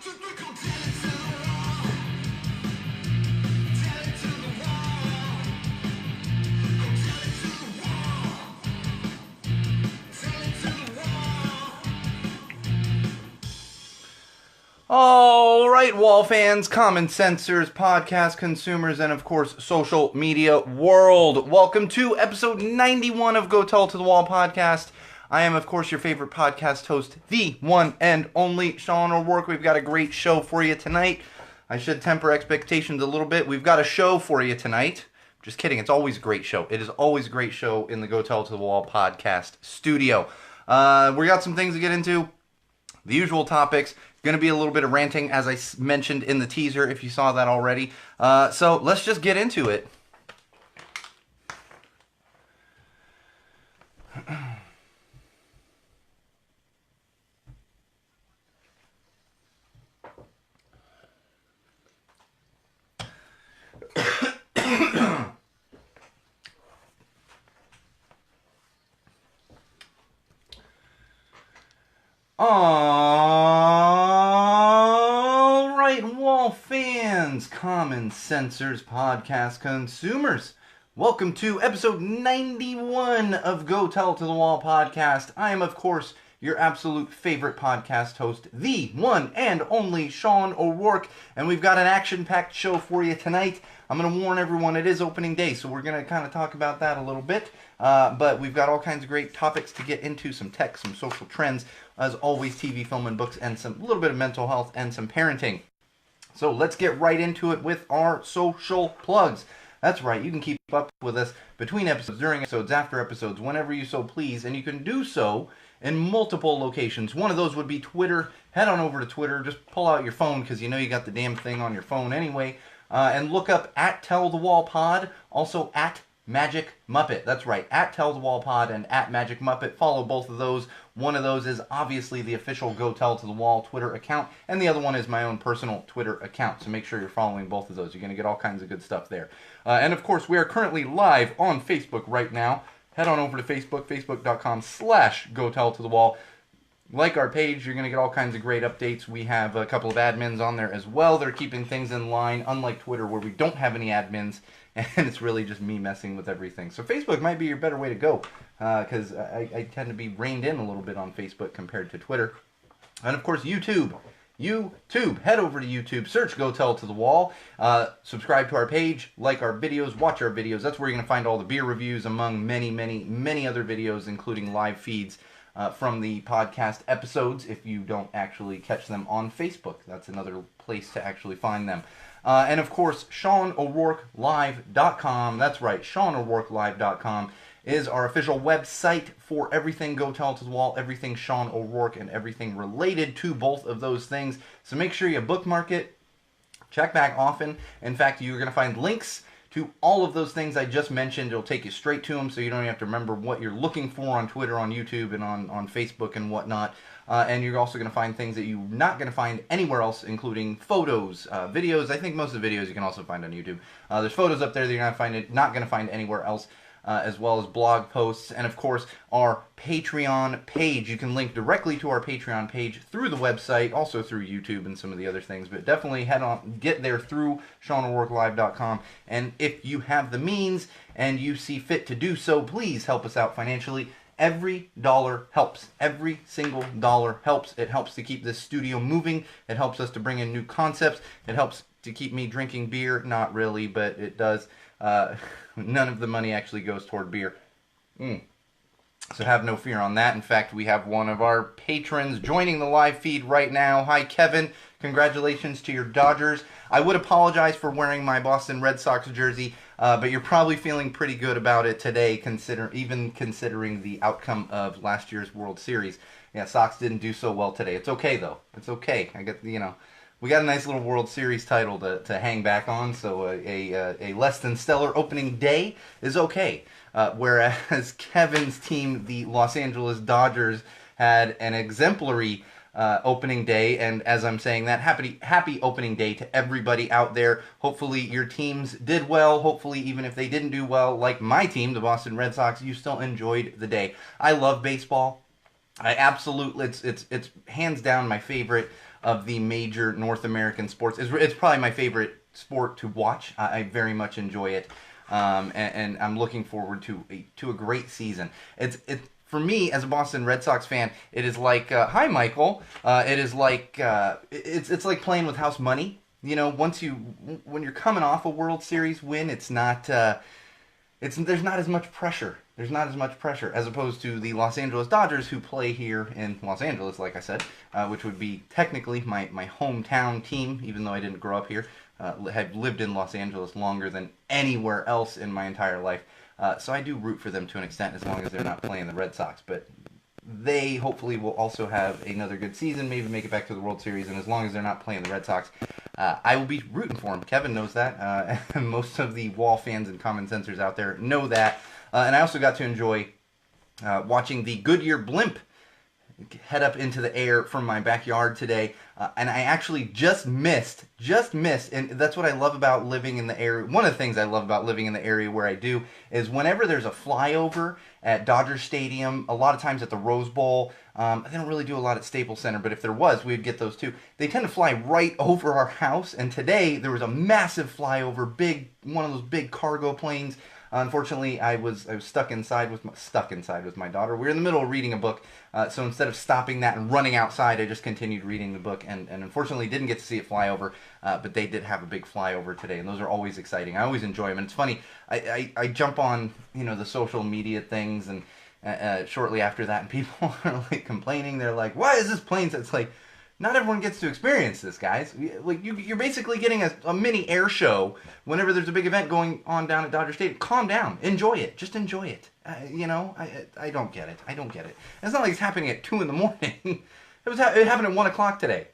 All right, Wall fans, common sensors, podcast consumers, and of course, social media world. Welcome to episode 91 of Go Tell to the Wall podcast. I am, of course, your favorite podcast host, the one and only Sean O'Rourke. We've got a great show for you tonight. I should temper expectations a little bit. We've got a show for you tonight. Just kidding. It's always a great show. It is always a great show in the Go Tell to the Wall podcast studio. We got some things to get into. The usual topics. Going to be a little bit of ranting, as I mentioned in the teaser, if you saw that already. So let's just get into it. All right, Wall fans, common sensors, podcast consumers. Welcome to episode 91 of Go Tell to the Wall podcast. I am, of course, your absolute favorite podcast host, the one and only Sean O'Rourke, and we've got an action-packed show for you tonight. I'm going to warn everyone, it is opening day, so we're going to kind of talk about that a little bit, but we've got all kinds of great topics to get into, some tech, some social trends, as always, TV, film, and books, and some little bit of mental health and some parenting. So let's get right into it with our social plugs. That's right, you can keep up with us between episodes, during episodes, after episodes, whenever you so please, and you can do so in multiple locations. One of those would be Twitter. Head on over to Twitter, just pull out your phone, because you know you got the damn thing on your phone anyway, and look up at Tell the Wall Pod, also at Magic Muppet. That's right, at Tell the Wall Pod and at Magic Muppet. Follow both of those. One of those is obviously the official Go Tell to the Wall Twitter account, and the other one is my own personal Twitter account. So make sure you're following both of those. You're going to get all kinds of good stuff there. And of course, we are currently live on Facebook right now. Head on over to Facebook, facebook.com/Go Tell to the Wall. Like our page, you're going to get all kinds of great updates. We have a couple of admins on there as well. They're keeping things in line, unlike Twitter where we don't have any admins, and it's really just me messing with everything. So Facebook might be your better way to go, because I tend to be reined in a little bit on Facebook compared to Twitter. And of course, YouTube. Head over to YouTube, search Go Tell to the Wall, subscribe to our page, like our videos, watch our videos. That's where you're going to find all the beer reviews among many, many, many other videos, including live feeds from the podcast episodes if you don't actually catch them on Facebook. That's another place to actually find them. And of course, SeanO'RourkeLive.com. That's right, SeanO'RourkeLive.com is our official website for everything Go Tell to the Wall, everything Sean O'Rourke, and everything related to both of those things. So make sure you bookmark it, check back often. In fact, you're going to find links to all of those things I just mentioned. It'll take you straight to them, so you don't have to remember what you're looking for on Twitter, on YouTube, and on Facebook and whatnot. And you're also going to find things that you're not going to find anywhere else, including photos, videos. I think most of the videos you can also find on YouTube. There's photos up there that you're not going to find anywhere else. As well as blog posts, and of course our Patreon page. You can link directly to our Patreon page through the website, also through YouTube and some of the other things, but definitely get there through SeanO'RourkeLive.com, and if you have the means and you see fit to do so, please help us out financially. Every dollar helps. Every single dollar helps. It helps to keep this studio moving. It helps us to bring in new concepts. It helps to keep me drinking beer. Not really, but it does. None of the money actually goes toward beer. So have no fear on that. In fact, we have one of our patrons joining the live feed right now. Hi, Kevin. Congratulations to your Dodgers. I would apologize for wearing my Boston Red Sox jersey, but you're probably feeling pretty good about it today, considering the outcome of last year's World Series. Yeah, Sox didn't do so well today. It's okay, though. It's okay. We got a nice little World Series title to hang back on, so a less than stellar opening day is okay. Whereas Kevin's team, the Los Angeles Dodgers, had an exemplary opening day, and as I'm saying that, happy opening day to everybody out there. Hopefully your teams did well. Hopefully even if they didn't do well, like my team, the Boston Red Sox, you still enjoyed the day. I love baseball. I absolutely, it's hands down my favorite. of the major North American sports. It's probably my favorite sport to watch. I very much enjoy it, and I'm looking forward to a great season. It's for me as a Boston Red Sox fan. It is like hi Michael. It is like it's like playing with house money. You know, when you're coming off a World Series win, it's not there's not as much pressure. There's not as much pressure as opposed to the Los Angeles Dodgers, who play here in Los Angeles, like I said, which would be technically my hometown team, even though I didn't grow up here. Have lived in Los Angeles longer than anywhere else in my entire life. So I do root for them to an extent, as long as they're not playing the Red Sox. But they hopefully will also have another good season, maybe make it back to the World Series. And as long as they're not playing the Red Sox, I will be rooting for them. Kevin knows that. And most of the Wall fans and common sensors out there know that. And I also got to enjoy watching the Goodyear blimp head up into the air from my backyard today, and I actually just missed, and that's what I love about living in the area. One of the things I love about living in the area where I do is whenever there's a flyover at Dodger Stadium, a lot of times at the Rose Bowl, they don't really do a lot at Staples Center, but if there was, we'd get those too. They tend to fly right over our house, and today there was a massive flyover, one of those big cargo planes. Unfortunately, I was stuck inside with my daughter. We were in the middle of reading a book, so instead of stopping that and running outside, I just continued reading the book, and unfortunately didn't get to see it fly over, but they did have a big flyover today, and those are always exciting. I always enjoy them, and it's funny, I jump on, the social media things, and shortly after that, and people are like complaining. They're like, why is this plane? So it's like, not everyone gets to experience this, guys. Like you're basically getting a mini air show whenever there's a big event going on down at Dodger Stadium. Calm down, enjoy it, just enjoy it. I don't get it. I don't get it. And it's not like it's happening at 2 a.m. It happened at 1 o'clock today.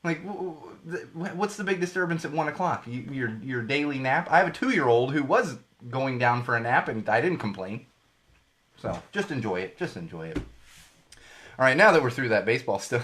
Like, what's the big disturbance at 1 o'clock? Your daily nap. I have a 2-year-old who was going down for a nap, and I didn't complain. So just enjoy it. Just enjoy it. All right, now that we're through that baseball stuff,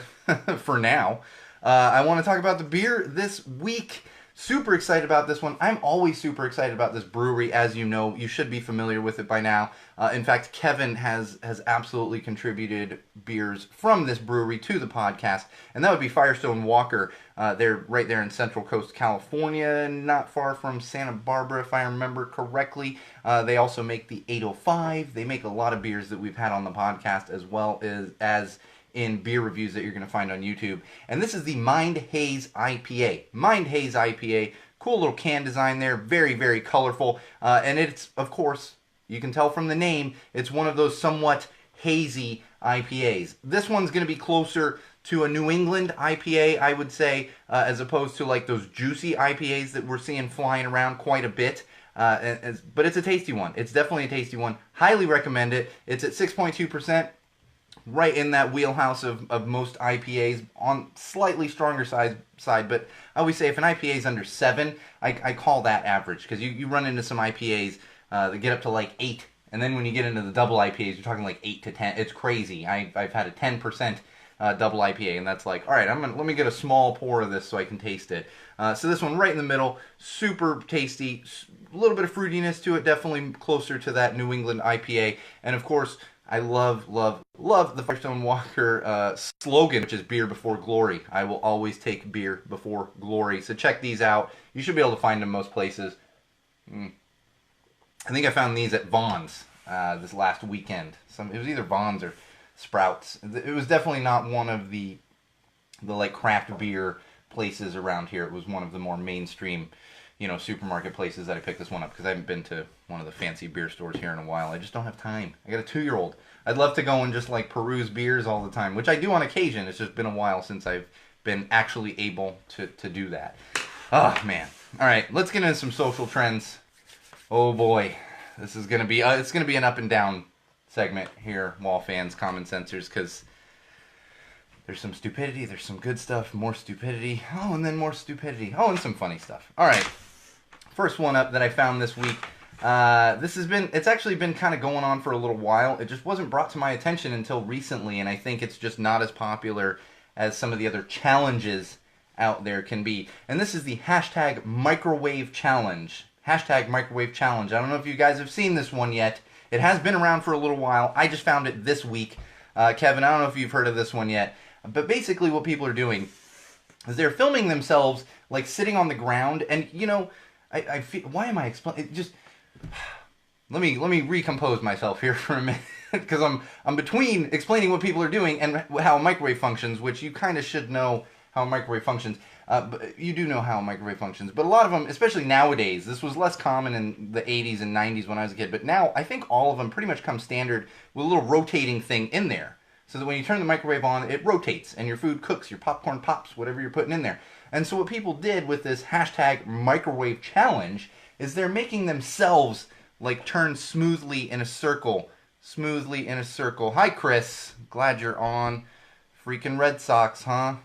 for now, I want to talk about the beer this week. Super excited about this one. I'm always super excited about this brewery. As you know, you should be familiar with it by now. In fact, Kevin has absolutely contributed beers from this brewery to the podcast, and that would be Firestone Walker. They're right there in Central Coast, California, not far from Santa Barbara, if I remember correctly. They also make the 805. They make a lot of beers that we've had on the podcast, as well as in beer reviews that you're going to find on YouTube. And this is the Mind Haze IPA. Mind Haze IPA. Cool little can design there. Very, very colorful. And it's, of course, you can tell from the name, it's one of those somewhat hazy IPAs. This one's going to be closer to a New England IPA, I would say, as opposed to like those juicy IPAs that we're seeing flying around quite a bit. But it's a tasty one. It's definitely a tasty one. Highly recommend it. It's at 6.2%. Right in that wheelhouse of most IPAs, on slightly stronger side, but I always say if an IPA is under 7, I call that average, because you run into some IPAs that get up to like 8, and then when you get into the double IPAs, you're talking like 8 to 10. It's crazy. I've had a 10% double IPA, and that's like, all right, let me get a small pour of this so I can taste it. So this one right in the middle, super tasty, a little bit of fruitiness to it, definitely closer to that New England IPA, and of course, I love the Firestone Walker slogan, which is beer before glory. I will always take beer before glory. So check these out. You should be able to find them most places. I think I found these at Vaughn's this last weekend. It was either Vaughn's or Sprouts. It was definitely not one of the like craft beer places around here. It was one of the more mainstream, supermarket places that I picked this one up, because I haven't been to one of the fancy beer stores here in a while. I just don't have time. I got a 2-year-old. I'd love to go and just like peruse beers all the time, which I do on occasion. It's just been a while since I've been actually able to do that. Oh man. All right, let's get into some social trends. Oh boy, this is gonna be it's gonna be an up and down segment here, Wall fans, common sensors, because there's some stupidity, there's some good stuff, more stupidity, and then more stupidity, and some funny stuff. All right. First one up that I found this week. It's actually been kind of going on for a little while. It just wasn't brought to my attention until recently, and I think it's just not as popular as some of the other challenges out there can be. And this is the hashtag microwave challenge. Hashtag microwave challenge. I don't know if you guys have seen this one yet. It has been around for a little while. I just found it this week. Kevin, I don't know if you've heard of this one yet, but basically what people are doing is they're filming themselves like sitting on the ground, and I feel, why am I explaining? Just let me recompose myself here for a minute because I'm between explaining what people are doing and how a microwave functions, which you kind of should know how a microwave functions. But you do know how a microwave functions, but a lot of them, especially nowadays, this was less common in the 80s and 90s when I was a kid, but now I think all of them pretty much come standard with a little rotating thing in there. So that when you turn the microwave on, it rotates and your food cooks, your popcorn pops, whatever you're putting in there. And so what people did with this hashtag microwave challenge is they're making themselves like turn smoothly in a circle. Smoothly in a circle. Hi, Chris. Glad you're on. Freaking Red Sox, huh?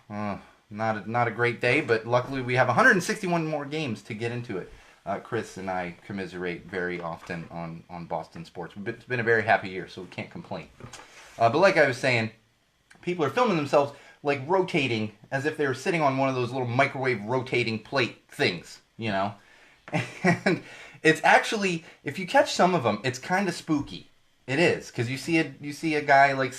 Not a great day, but luckily we have 161 more games to get into it. Chris and I commiserate very often on Boston sports. It's been a very happy year, so we can't complain. But like I was saying, people are filming themselves like rotating as if they were sitting on one of those little microwave rotating plate things, And it's actually, if you catch some of them, it's kind of spooky. It is, because you see a guy like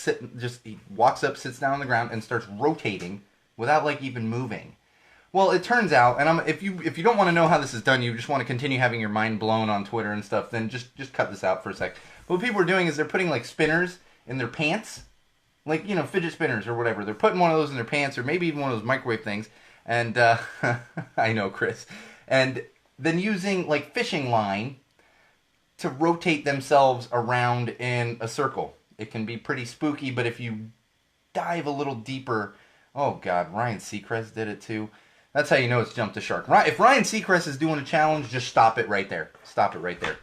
he walks up, sits down on the ground, and starts rotating without like even moving. Well, it turns out, and if you don't want to know how this is done, you just want to continue having your mind blown on Twitter and stuff, then just cut this out for a sec. But what people are doing is they're putting like spinners in their pants, like fidget spinners or whatever. They're putting one of those in their pants, or maybe even one of those microwave things. And I know, Chris. And then using like fishing line to rotate themselves around in a circle. It can be pretty spooky, but if you dive a little deeper, oh God, Ryan Seacrest did it too. That's how you know it's jumped the shark. If Ryan Seacrest is doing a challenge, just stop it right there. Stop it right there.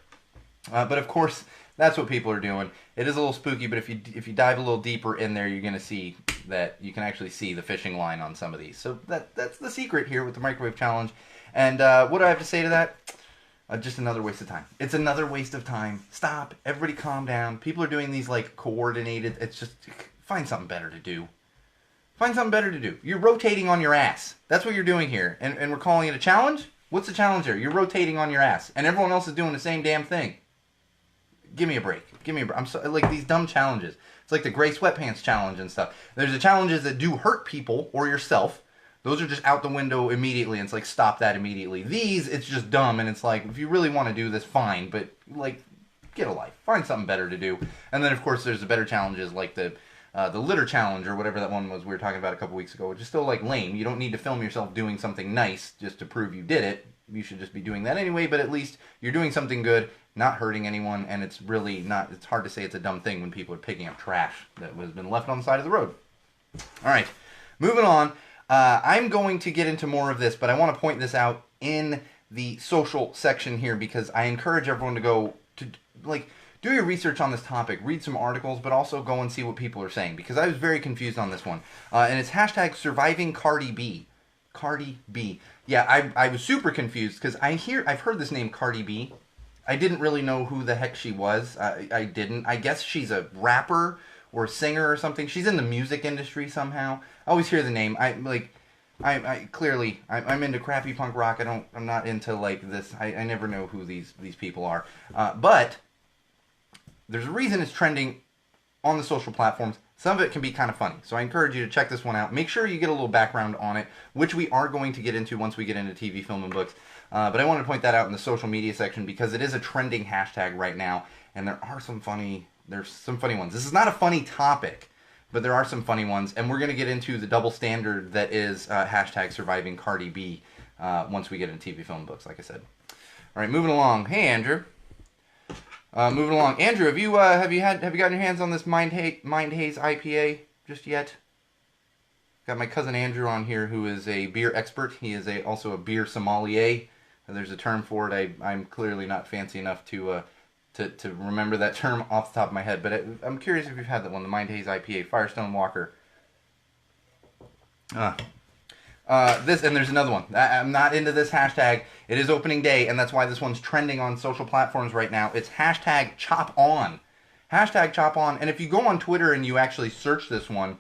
But of course, that's what people are doing. It is a little spooky, but if you dive a little deeper in there, you're going to see that you can actually see the fishing line on some of these. So that's the secret here with the microwave challenge. And what do I have to say to that? Just another waste of time. It's another waste of time. Stop. Everybody calm down. People are doing these like coordinated. It's just, find something better to do. Find something better to do. You're rotating on your ass. That's what you're doing here. And we're calling it a challenge? What's the challenge here? You're rotating on your ass. And everyone else is doing the same damn thing. Give me a break. Give me a break. I'm so, like these dumb challenges. It's like the gray sweatpants challenge and stuff. There's the challenges that do hurt people or yourself. Those are just out the window immediately. And it's like, stop that immediately. These, it's just dumb. And it's like, if you really want to do this, fine. But like, get a life. Find something better to do. And then, of course, there's the better challenges like the litter challenge or whatever that one was we were talking about a couple weeks ago, which is still like lame. You don't need to film yourself doing something nice just to prove you did it. You should just be doing that anyway, but at least you're doing something good, not hurting anyone, and it's really not, it's hard to say it's a dumb thing when people are picking up trash that has been left on the side of the road. All right, moving on. I'm going to get into more of this, but I want to point this out in the social section here because I encourage everyone to go to, like, do your research on this topic, read some articles, but also go and see what people are saying because I was very confused on this one. And it's hashtag surviving Cardi B. Cardi B. Yeah, I was super confused because I've heard this name Cardi B. I didn't really know who the heck she was. I didn't. I guess she's a rapper or a singer or something. She's in the music industry somehow. I always hear the name. I'm into crappy punk rock. I'm not into like this. I never know who these people are. But there's a reason it's trending on the social platforms. Some of it can be kind of funny. So I encourage you to check this one out. Make sure you get a little background on it, which we are going to get into once we get into TV, film, and books. But I wanted to point that out in the social media section because it is a trending hashtag right now, and there's some funny ones. This is not a funny topic, but there are some funny ones, and we're going to get into the double standard that is hashtag surviving Cardi B once we get into TV, film, and books, like I said. All right, moving along. Hey, Andrew. Moving along, Andrew, have you gotten your hands on this Mind Haze IPA just yet? Got my cousin Andrew on here, who is a beer expert. He is also a beer sommelier. There's a term for it. I'm clearly not fancy enough to remember that term off the top of my head, but I'm curious if you've had that one, the Mind Haze IPA, Firestone Walker. This, and there's another one. I'm not into this hashtag. It is opening day, and that's why this one's trending on social platforms right now. It's hashtag chop on. Hashtag chop on. And if you go on Twitter and you actually search this one,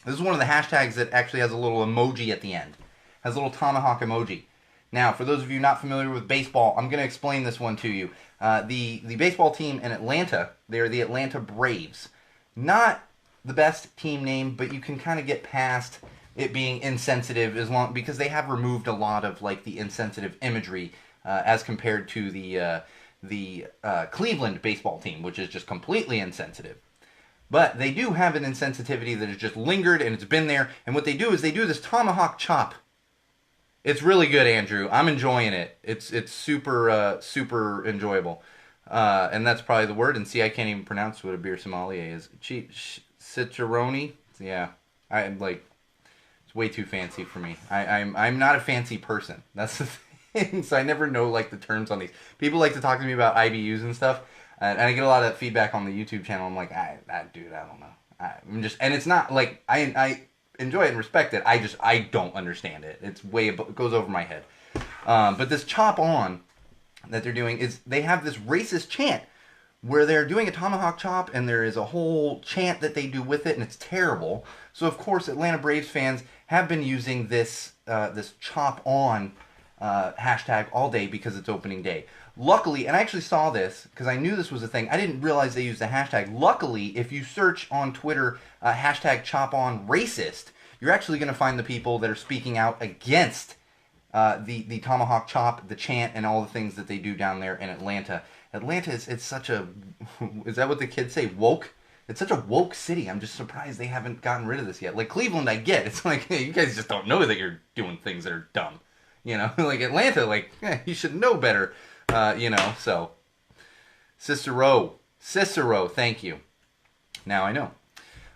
this is one of the hashtags that actually has a little emoji at the end. Has a little tomahawk emoji. Now, for those of you not familiar with baseball, I'm going to explain this one to you. The baseball team in Atlanta, they're the Atlanta Braves. Not the best team name, but you can kind of get past it being insensitive because they have removed a lot of like the insensitive imagery as compared to the Cleveland baseball team, which is just completely insensitive. But they do have an insensitivity that has just lingered and it's been there. And what they do is they do this tomahawk chop. It's really good, Andrew. I'm enjoying it. It's super enjoyable. And that's probably the word. And see, I can't even pronounce what a beer sommelier is. Cicerone? Yeah. I'm like, it's way too fancy for me. I'm not a fancy person. That's the thing. So I never know like the terms on these. People like to talk to me about IBUs and stuff. And I get a lot of feedback on the YouTube channel. I'm like, dude, I don't know. And it's not like, I enjoy it and respect it. I don't understand it. It goes over my head. But this chop on that they're doing is, they have this racist chant where they're doing a tomahawk chop and there is a whole chant that they do with it and it's terrible. So of course Atlanta Braves fans have been using this chop on hashtag all day because it's opening day. Luckily, and I actually saw this because I knew this was a thing. I didn't realize they used the hashtag. Luckily, if you search on Twitter hashtag chop on racist, you're actually going to find the people that are speaking out against the tomahawk chop, the chant, and all the things that they do down there in Atlanta. Atlanta it's such a, is that what the kids say, woke? It's such a woke city. I'm just surprised they haven't gotten rid of this yet. Like Cleveland, I get. It's like, hey, you guys just don't know that you're doing things that are dumb. You know, like Atlanta, like, you should know better. So Cicero, thank you. Now I know.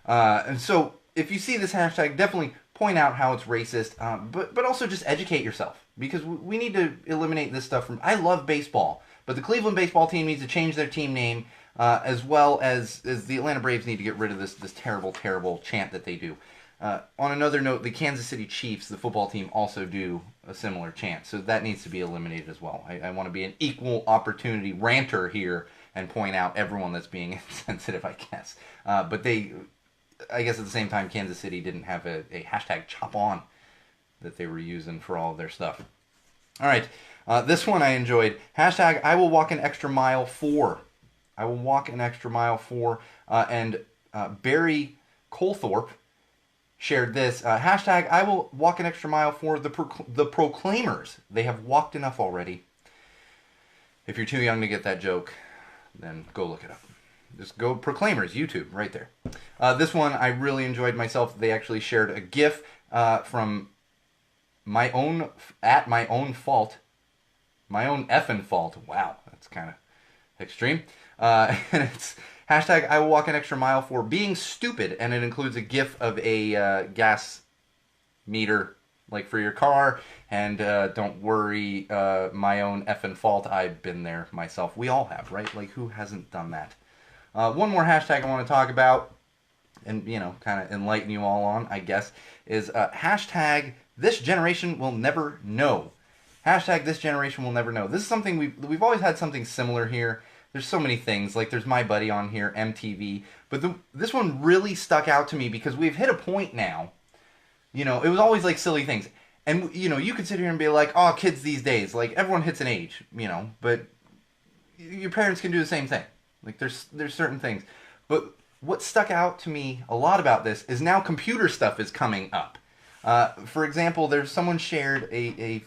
And so if you see this hashtag, definitely point out how it's racist, but also just educate yourself, because we need to eliminate this stuff from. I love baseball, but the Cleveland baseball team needs to change their team name, as well as the Atlanta Braves need to get rid of this terrible chant that they do. On another note, the Kansas City Chiefs, the football team, also do a similar chant, so that needs to be eliminated as well. I want to be an equal opportunity ranter here and point out everyone that's being insensitive, I guess. But I guess at the same time, Kansas City didn't have a hashtag chop on that they were using for all of their stuff. All right, this one I enjoyed. Hashtag I will walk an extra mile for. I will walk an extra mile for. And Barry Colthorpe shared this. Hashtag I will walk an extra mile for the Proclaimers. They have walked enough already. If you're too young to get that joke, then go look it up. Just go Proclaimers, YouTube, right there. This one I really enjoyed myself. They actually shared a GIF from my own fault. My own effing fault. Wow, that's kind of extreme. And it's hashtag I will walk an extra mile for being stupid, and it includes a GIF of a gas meter, like for your car. And don't worry, my own effing fault. I've been there myself. We all have, right? Like, who hasn't done that? One more hashtag I want to talk about, and kind of enlighten you all on, I guess, is hashtag this generation will never know. Hashtag this generation will never know. This is something we've always had something similar here. There's so many things. Like there's My Buddy on here, MTV. But this one really stuck out to me because we've hit a point now. It was always like silly things. And, you could sit here and be like, oh, kids these days. Like everyone hits an age, but your parents can do the same thing. Like there's certain things. But what stuck out to me a lot about this is now computer stuff is coming up. For example, there's someone shared a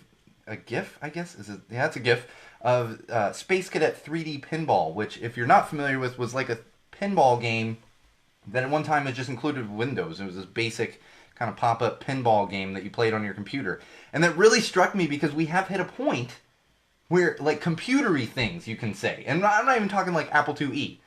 GIF, I guess. Yeah, it's a GIF of Space Cadet 3D Pinball, which, if you're not familiar with, was like a pinball game that at one time was just included with Windows. It was this basic kind of pop-up pinball game that you played on your computer. And that really struck me because we have hit a point where, like, computery things, you can say. And I'm not even talking like Apple IIe,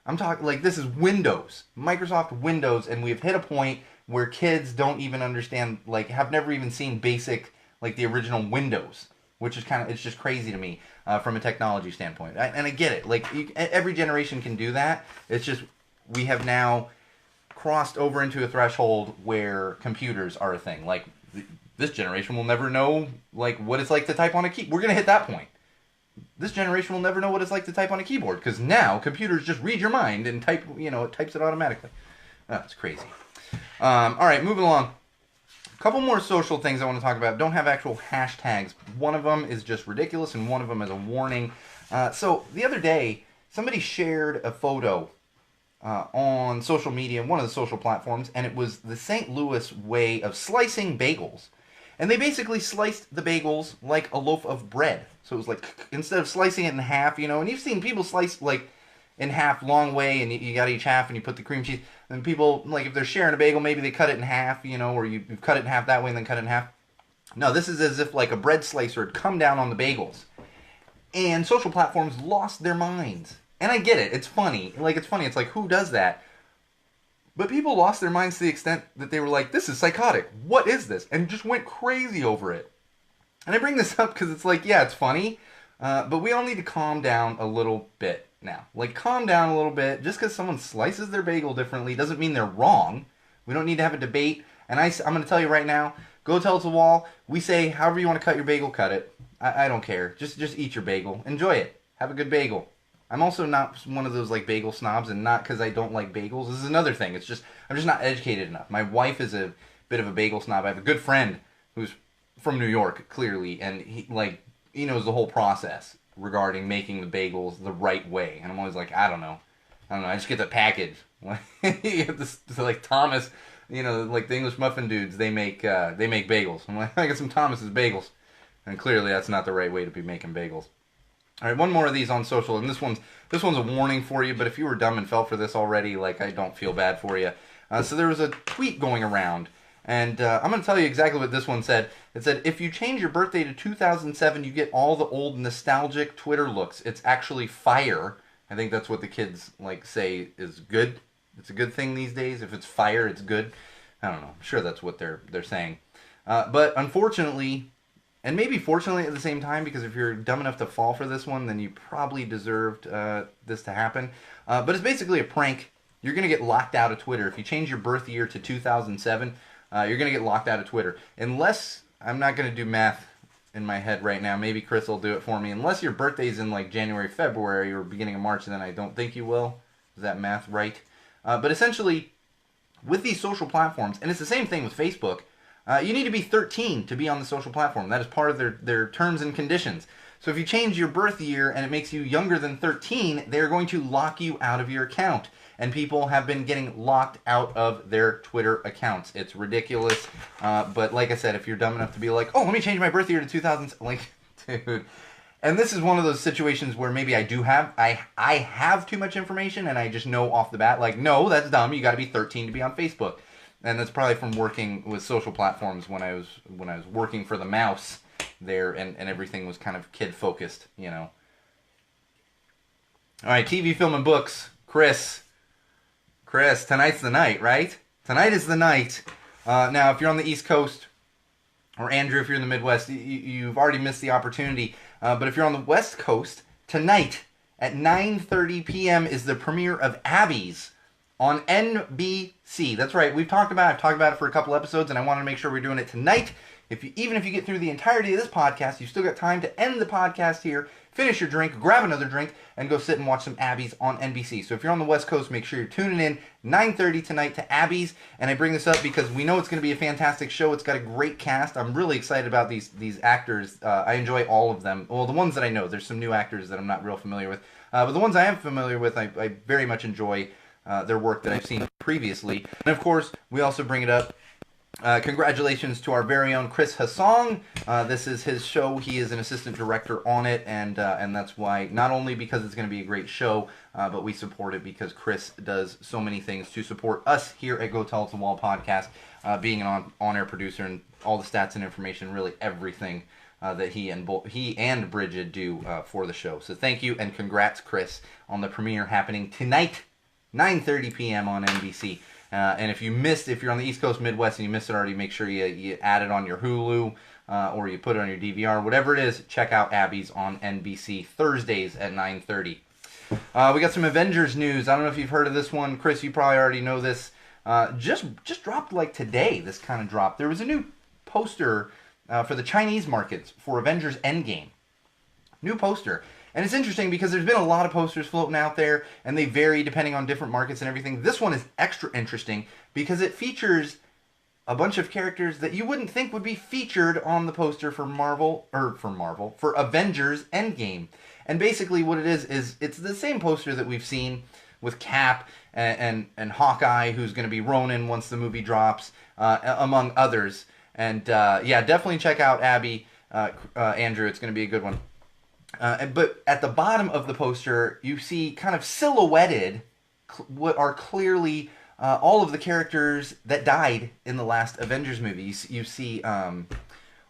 I'm talking like this is Windows, Microsoft Windows, and we've hit a point where kids don't even understand, like, have never even seen basic, like, the original Windows, which is it's just crazy to me from a technology standpoint. And I get it. Like, every generation can do that. It's just we have now crossed over into a threshold where computers are a thing. Like, this generation will never know, like, what it's like to type on a key. We're going to hit that point. This generation will never know what it's like to type on a keyboard, because now computers just read your mind and type, it types it automatically. That's crazy. All right, moving along. A couple more social things I want to talk about. Don't have actual hashtags. One of them is just ridiculous, and one of them is a warning. So the other day, somebody shared a photo on social media, one of the social platforms, and it was the St. Louis way of slicing bagels. And they basically sliced the bagels like a loaf of bread. So it was like, instead of slicing it in half, and you've seen people slice like in half long way, and you got each half, and you put the cream cheese. And people, like if they're sharing a bagel, maybe they cut it in half, or you cut it in half that way and then cut it in half. No, this is as if like a bread slicer had come down on the bagels. And social platforms lost their minds. And I get it. It's funny. It's funny. It's like, who does that? But people lost their minds to the extent that they were like, this is psychotic. What is this? And just went crazy over it. And I bring this up because it's like, yeah, it's funny. But we all need to calm down a little bit now. Calm down a little bit. Just because someone slices their bagel differently doesn't mean they're wrong. We don't need to have a debate. And I'm going to tell you right now, go tell it to the wall. We say, however you want to cut your bagel, cut it. I don't care. Just eat your bagel. Enjoy it. Have a good bagel. I'm also not one of those bagel snobs, and not because I don't like bagels. This is another thing. It's just I'm just not educated enough. My wife is a bit of a bagel snob. I have a good friend who's from New York, clearly, and he knows the whole process regarding making the bagels the right way. And I'm always like, I don't know. I just get the package. You get this Thomas, the English muffin dudes. They make bagels. I'm like, I get some Thomas's bagels, and clearly that's not the right way to be making bagels. All right, one more of these on social, and this one's a warning for you. But if you were dumb and fell for this already, I don't feel bad for you. So there was a tweet going around, and I'm going to tell you exactly what this one said. It said, if you change your birthday to 2007, you get all the old nostalgic Twitter looks. It's actually fire. I think that's what the kids say is good. It's a good thing these days. If it's fire, it's good. I don't know. I'm sure that's what they're saying. But unfortunately, and maybe fortunately at the same time, because if you're dumb enough to fall for this one, then you probably deserved this to happen. But it's basically a prank. You're going to get locked out of Twitter. If you change your birth year to 2007, you're going to get locked out of Twitter. Unless, I'm not going to do math in my head right now. Maybe Chris will do it for me. Unless your birthday's in January, February, or beginning of March, then I don't think you will. Is that math right? But essentially, with these social platforms, and it's the same thing with Facebook, you need to be 13 to be on the social platform. That is part of their terms and conditions. So if you change your birth year and it makes you younger than 13, they're going to lock you out of your account. And people have been getting locked out of their Twitter accounts. It's ridiculous. But like I said, if you're dumb enough to be like, oh, let me change my birth year to 2000, dude. And this is one of those situations where maybe I have too much information and I just know off the bat, no, that's dumb. You got to be 13 to be on Facebook. And that's probably from working with social platforms when I was working for the mouse there, and everything was kind of kid focused, All right, TV, film, and books. Chris, tonight's the night, right? Tonight is the night. Now, if you're on the East Coast, or Andrew, if you're in the Midwest, you've already missed the opportunity. But if you're on the West Coast, tonight at 9:30 p.m. is the premiere of Abby's on NBC. That's right. I've talked about it for a couple episodes, and I wanted to make sure we're doing it tonight. Even if you get through the entirety of this podcast, you've still got time to end the podcast here, finish your drink, grab another drink, and go sit and watch some Abby's on NBC. So if you're on the West Coast, make sure you're tuning in 9:30 tonight to Abby's. And I bring this up because we know it's going to be a fantastic show. It's got a great cast. I'm really excited about these actors. I enjoy all of them. Well, the ones that I know. There's some new actors that I'm not real familiar with. But the ones I am familiar with, I very much enjoy their work that I've seen previously. And of course, we also bring it up. Congratulations to our very own Chris Hassong. This is his show. He is an assistant director on it, and that's why, not only because it's going to be a great show, but we support it because Chris does so many things to support us here at Go Tell It to the Wall podcast, being an on-air producer and all the stats and information, really everything that he and Bridget do for the show. So thank you, and congrats, Chris, on the premiere happening tonight, 9:30 p.m. on NBC. And if you're on the East Coast, Midwest, and you missed it already, make sure you add it on your Hulu or you put it on your DVR. Whatever it is, check out Abby's on NBC Thursdays at 9:30. We got some Avengers news. I don't know if you've heard of this one. Chris, you probably already know this. Just dropped today, this kind of dropped. There was a new poster for the Chinese markets for Avengers Endgame. New poster. And it's interesting because there's been a lot of posters floating out there, and they vary depending on different markets and everything. This one is extra interesting because it features a bunch of characters that you wouldn't think would be featured on the poster for Avengers Endgame. And basically what it is it's the same poster that we've seen with Cap and Hawkeye, who's going to be Ronin once the movie drops, among others. And yeah, definitely check out Abby, Andrew. It's going to be a good one. But at the bottom of the poster, you see kind of silhouetted what are clearly all of the characters that died in the last Avengers movie. You see,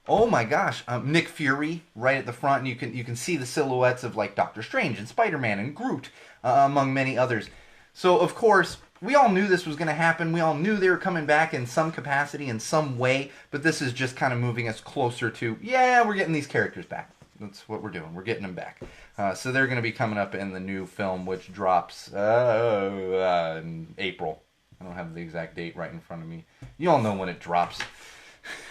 oh my gosh, Nick Fury right at the front, and you can see the silhouettes of like Doctor Strange and Spider-Man and Groot, among many others. So of course, we all knew this was going to happen. We all knew they were coming back in some capacity, in some way. But this is just kind of moving us closer to, yeah, we're getting these characters back. That's what we're doing. We're getting them back. So they're going to be coming up in the new film, which drops in April. I don't have the exact date right in front of me. You all know when it drops.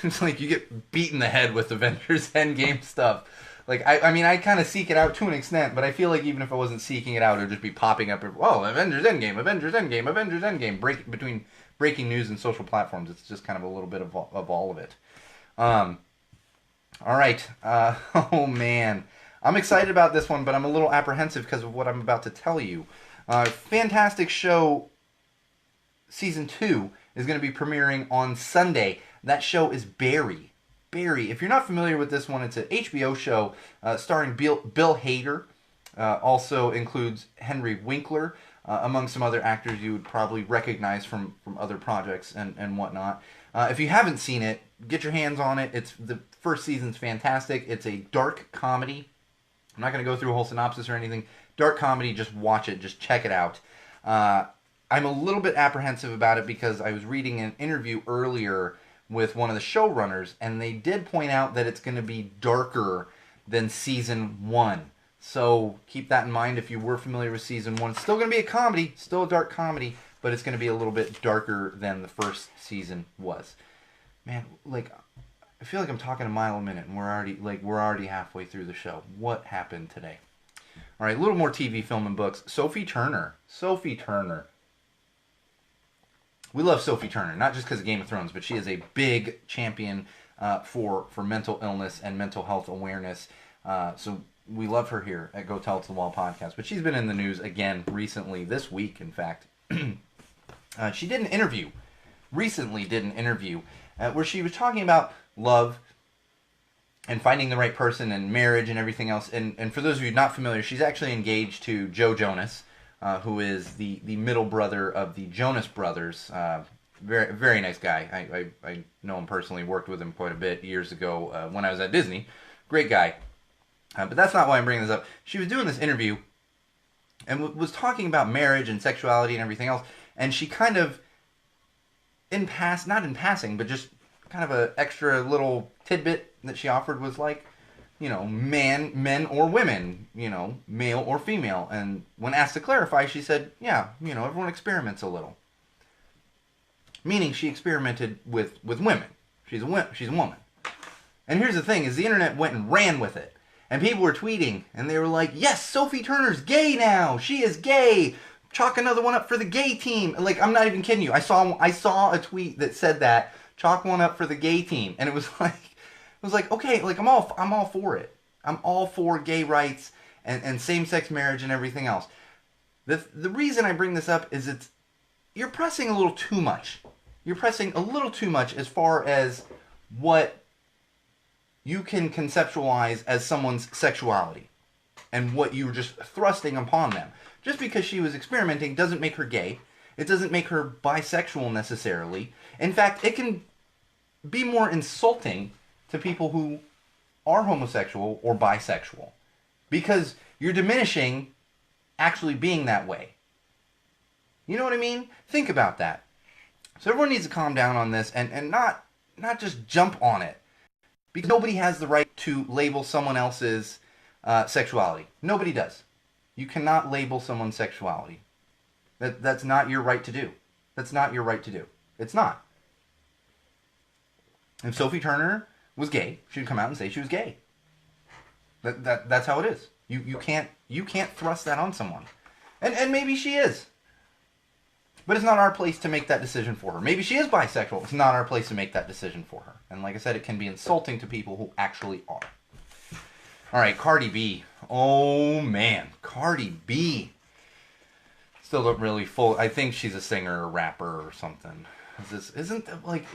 It's like you get beat in the head with Avengers Endgame stuff. Like, I mean, I kind of seek it out to an extent, but I feel like even if I wasn't seeking it out, it would just be popping up. Oh, Avengers Endgame, Avengers Endgame, Avengers Endgame. Between breaking news and social platforms, it's just kind of a little bit of all of it. All right. Oh, man. I'm excited about this one, but I'm a little apprehensive because of what I'm about to tell you. Fantastic Show Season 2 is going to be premiering on Sunday. That show is Barry. Barry. If you're not familiar with this one, it's an HBO show starring Bill Hader. Also includes Henry Winkler, among some other actors you would probably recognize from other projects and whatnot. If you haven't seen it, get your hands on it. The first season's fantastic. It's a dark comedy. I'm not going to go through a whole synopsis or anything. Dark comedy, just watch it. Just check it out. I'm a little bit apprehensive about it because I was reading an interview earlier with one of the showrunners, and they did point out that it's going to be darker than Season 1. So keep that in mind if you were familiar with Season 1. It's still going to be a comedy, still a dark comedy, but it's going to be a little bit darker than the first season was. Man, like, I feel like I'm talking a mile a minute, and we're already halfway through the show. What happened today? All right, a little more TV, film, and books. Sophie Turner. Sophie Turner. We love Sophie Turner, not just because of Game of Thrones, but she is a big champion for mental illness and mental health awareness. So we love her here at Go Tell It to the Wall podcast. But she's been in the news again recently, this week, in fact. She did an interview, recently did an interview, where she was talking about love and finding the right person and marriage and everything else. And for those of you not familiar, she's actually engaged to Joe Jonas, who is the middle brother of the Jonas Brothers. Very, very nice guy. I know him personally, worked with him quite a bit years ago when I was at Disney. Great guy. But that's not why I'm bringing this up. She was doing this interview and was talking about marriage and sexuality and everything else. And she kind of, not in passing, but just kind of an extra little tidbit that she offered was like, you know, men or women, you know, male or female. And when asked to clarify, she said, yeah, you know, everyone experiments a little. Meaning she experimented with women. She's a woman. And here's the thing, is the internet went and ran with it. And people were tweeting, and they were like, yes, Sophie Turner's gay now. She is gay. Chalk another one up for the gay team. Like, I'm not even kidding you. I saw a tweet that said that. Chalk one up for the gay team. And it was like, okay, like I'm all for it. I'm all for gay rights and same-sex marriage and everything else. The reason I bring this up is you're pressing a little too much. You're pressing a little too much as far as what you can conceptualize as someone's sexuality and what you're just thrusting upon them. Just because she was experimenting doesn't make her gay. It doesn't make her bisexual necessarily. In fact, it can be more insulting to people who are homosexual or bisexual because you're diminishing actually being that way. You know what I mean? Think about that. So everyone needs to calm down on this and not just jump on it, because nobody has the right to label someone else's sexuality. Nobody does. You cannot label someone's sexuality. That's not your right to do. That's not your right to do. It's not. If Sophie Turner was gay, she would come out and say she was gay. That's how it is. You can't thrust that on someone. And maybe she is. But it's not our place to make that decision for her. Maybe she is bisexual. It's not our place to make that decision for her. And like I said, it can be insulting to people who actually are. All right, Cardi B. Oh, man. Cardi B. It's still don't really I think she's a singer or rapper or something.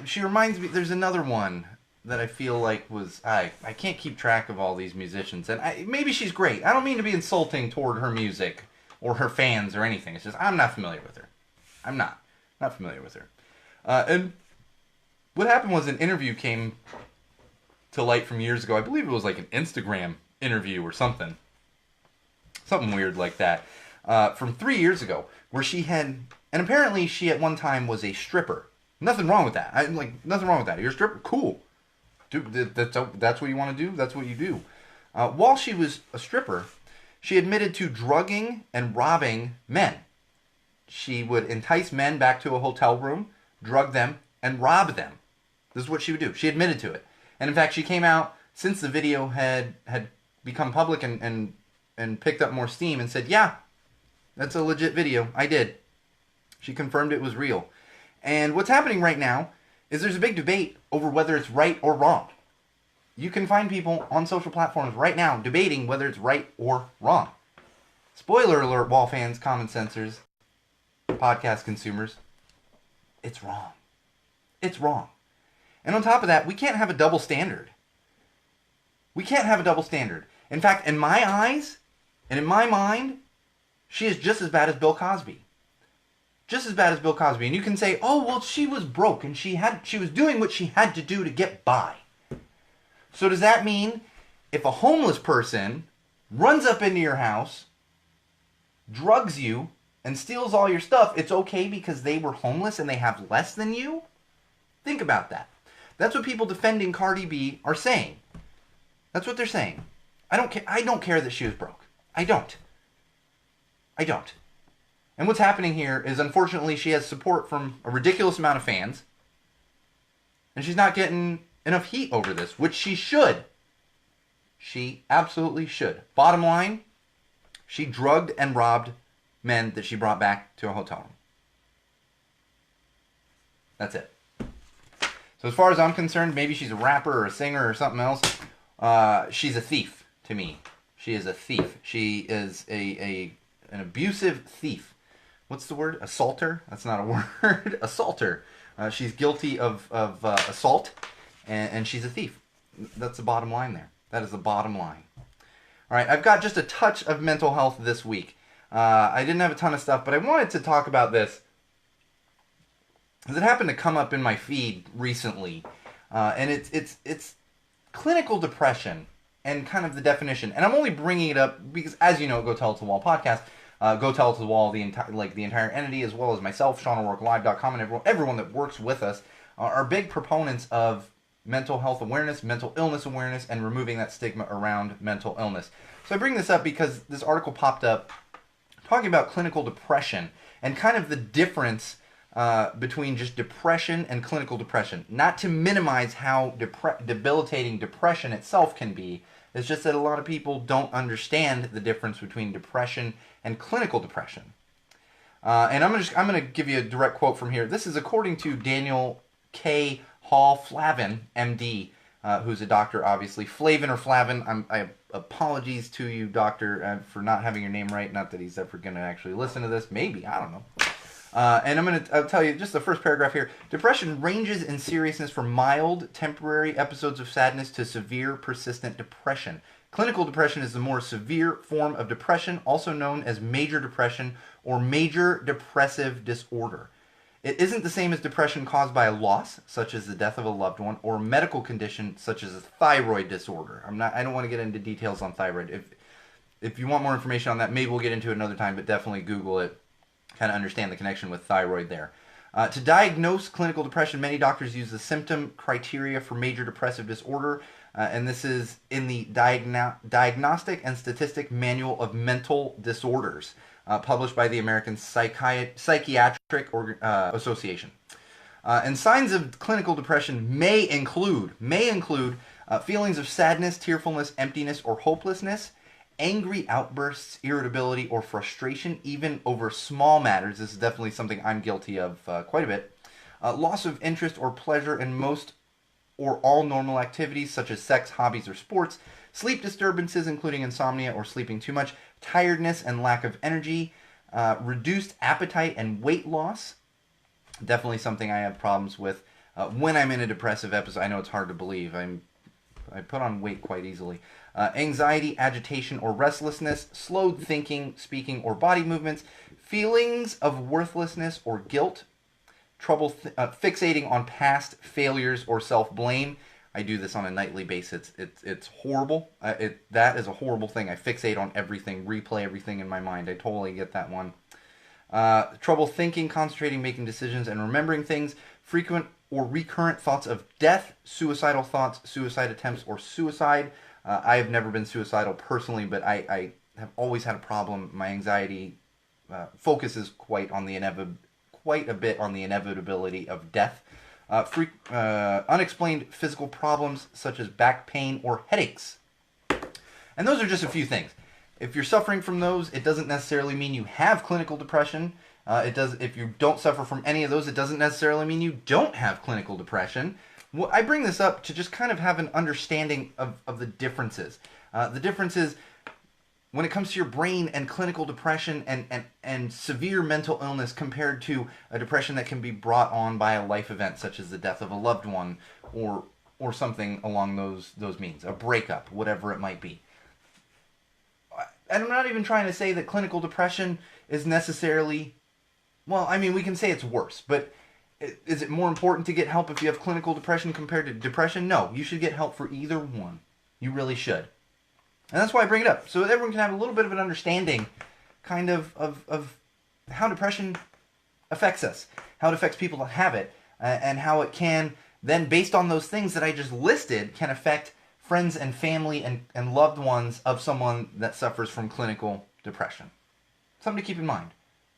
She reminds me, there's another one that I feel like I can't keep track of all these musicians, and maybe she's great. I don't mean to be insulting toward her music or her fans or anything. It's just, I'm not familiar with her. I'm not familiar with her. And what happened was an interview came to light from years ago. I believe it was like an Instagram interview or something weird like that, from 3 years ago, where and apparently she at one time was a stripper. Nothing wrong with that. Nothing wrong with that. You're a stripper, cool. Dude, that's what you want to do. That's what you do. While she was a stripper, she admitted to drugging and robbing men. She would entice men back to a hotel room, drug them, and rob them. This is what she would do. She admitted to it. And in fact, she came out, since the video had become public and picked up more steam, and said, yeah, that's a legit video. I did. She confirmed it was real. And what's happening right now is there's a big debate over whether it's right or wrong. You can find people on social platforms right now debating whether it's right or wrong. Spoiler alert, wall fans, common sensors, podcast consumers. It's wrong. It's wrong. And on top of that, we can't have a double standard. We can't have a double standard. In fact, in my eyes and in my mind, she is just as bad as Bill Cosby. Just as bad as Bill Cosby. And you can say, oh, well, she was broke and she was doing what she had to do to get by. So does that mean if a homeless person runs up into your house, drugs you, and steals all your stuff, it's okay because they were homeless and they have less than you? Think about that. That's what people defending Cardi B are saying. That's what they're saying. I don't care that she was broke. I don't. And what's happening here is, unfortunately, she has support from a ridiculous amount of fans, and she's not getting enough heat over this, which she should. She absolutely should. Bottom line, she drugged and robbed men that she brought back to a hotel room. That's it. So as far as I'm concerned, maybe she's a rapper or a singer or something else. She's a thief to me. She is a thief. She is an abusive thief. What's the word? Assaulter? That's not a word. Assaulter. She's guilty of assault, and she's a thief. That's the bottom line there. That is the bottom line. All right, I've got just a touch of mental health this week. I didn't have a ton of stuff, but I wanted to talk about this because it happened to come up in my feed recently, and it's clinical depression and kind of the definition. And I'm only bringing it up because, as you know, Go Tell It to the Wall podcast, Go Tell It to the Wall, the entire entity, as well as myself, SeanO'RourkeLive.com, and everyone that works with us are big proponents of mental health awareness, mental illness awareness, and removing that stigma around mental illness. So I bring this up because this article popped up talking about clinical depression and kind of the difference between just depression and clinical depression. Not to minimize how debilitating depression itself can be. It's just that a lot of people don't understand the difference between depression and clinical depression. And I'm going to give you a direct quote from here. This is according to Daniel K. Hall-Flavin, MD, who's a doctor, obviously. Flavin or Flavin, I apologies to you, doctor, for not having your name right. Not that he's ever going to actually listen to this. Maybe. I don't know. And I'll tell you just the first paragraph here. Depression ranges in seriousness from mild, temporary episodes of sadness to severe, persistent depression. Clinical depression is the more severe form of depression, also known as major depression or major depressive disorder. It isn't the same as depression caused by a loss, such as the death of a loved one, or a medical condition such as a thyroid disorder. I don't want to get into details on thyroid. If you want more information on that, maybe we'll get into it another time, but definitely Google it. Kind of understand the connection with thyroid there. To diagnose clinical depression, many doctors use the symptom criteria for major depressive disorder, and this is in the Diagnostic and Statistic Manual of Mental Disorders, published by the American Psychiatric Association. And signs of clinical depression may include feelings of sadness, tearfulness, emptiness, or hopelessness, angry outbursts, irritability, or frustration, even over small matters. This is definitely something I'm guilty of quite a bit. Loss of interest or pleasure in most or all normal activities, such as sex, hobbies, or sports. Sleep disturbances, including insomnia or sleeping too much. Tiredness and lack of energy. Reduced appetite and weight loss. Definitely something I have problems with when I'm in a depressive episode. I know it's hard to believe. I put on weight quite easily. Anxiety, agitation, or restlessness, slowed thinking, speaking, or body movements, feelings of worthlessness or guilt, trouble fixating on past failures or self-blame. I do this on a nightly basis. It's horrible. That is a horrible thing. I fixate on everything, replay everything in my mind. I totally get that one. Trouble thinking, concentrating, making decisions, and remembering things. Frequent or recurrent thoughts of death, suicidal thoughts, suicide attempts, or suicide. I have never been suicidal personally, but I have always had a problem. My anxiety focuses quite a bit on the inevitability of death. Unexplained physical problems such as back pain or headaches. And those are just a few things. If you're suffering from those, it doesn't necessarily mean you have clinical depression. If you don't suffer from any of those, it doesn't necessarily mean you don't have clinical depression. Well, I bring this up to just kind of have an understanding of the differences. The differences when it comes to your brain and clinical depression and severe mental illness compared to a depression that can be brought on by a life event such as the death of a loved one or something along those means, a breakup, whatever it might be. And I'm not even trying to say that clinical depression is necessarily, well, I mean, we can say it's worse, but is it more important to get help if you have clinical depression compared to depression? No, you should get help for either one. You really should. And that's why I bring it up, so that everyone can have a little bit of an understanding kind of how depression affects us, how it affects people that have it, and how it can then, based on those things that I just listed, can affect friends and family and loved ones of someone that suffers from clinical depression. Something to keep in mind.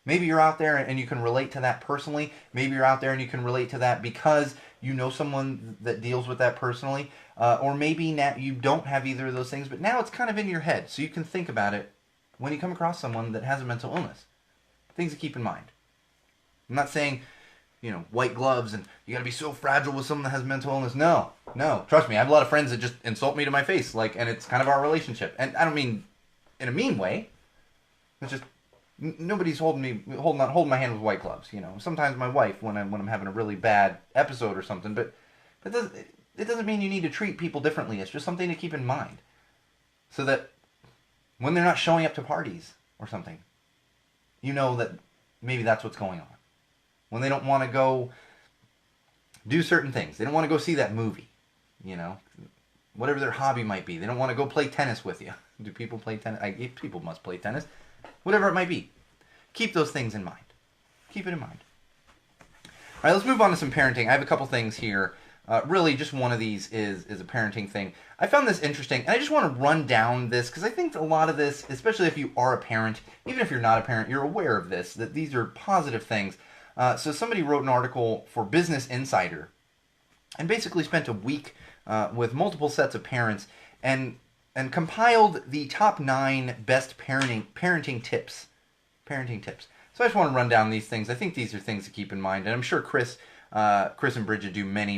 Maybe you're out there and you can relate to that personally. Maybe you're out there and you can relate to that because you know someone that deals with that personally. Or maybe now you don't have either of those things, but now it's kind of in your head. So you can think about it when you come across someone that has a mental illness. Things to keep in mind. I'm not saying, white gloves and you gotta be so fragile with someone that has mental illness. No. Trust me, I have a lot of friends that just insult me to my face, and it's kind of our relationship. And I don't mean in a mean way. It's just nobody's holding my hand with white gloves. Sometimes my wife when I'm having a really bad episode or something, but it doesn't mean you need to treat people differently. It's just something to keep in mind, so that when they're not showing up to parties or something, you know that maybe that's what's going on. When they don't want to go do certain things, they don't want to go see that movie, whatever their hobby might be. They don't want to go play tennis with you. Do people play tennis? People must play tennis. Whatever it might be. Keep those things in mind. Keep it in mind. All right, let's move on to some parenting. I have a couple things here. Really, just one of these is a parenting thing. I found this interesting, and I just want to run down this because I think a lot of this, especially if you are a parent, even if you're not a parent, you're aware of this, that these are positive things. So somebody wrote an article for Business Insider and basically spent a week with multiple sets of parents and compiled the top 9 best parenting tips. So I just want to run down these things. I think these are things to keep in mind, and I'm sure Chris and Bridget do many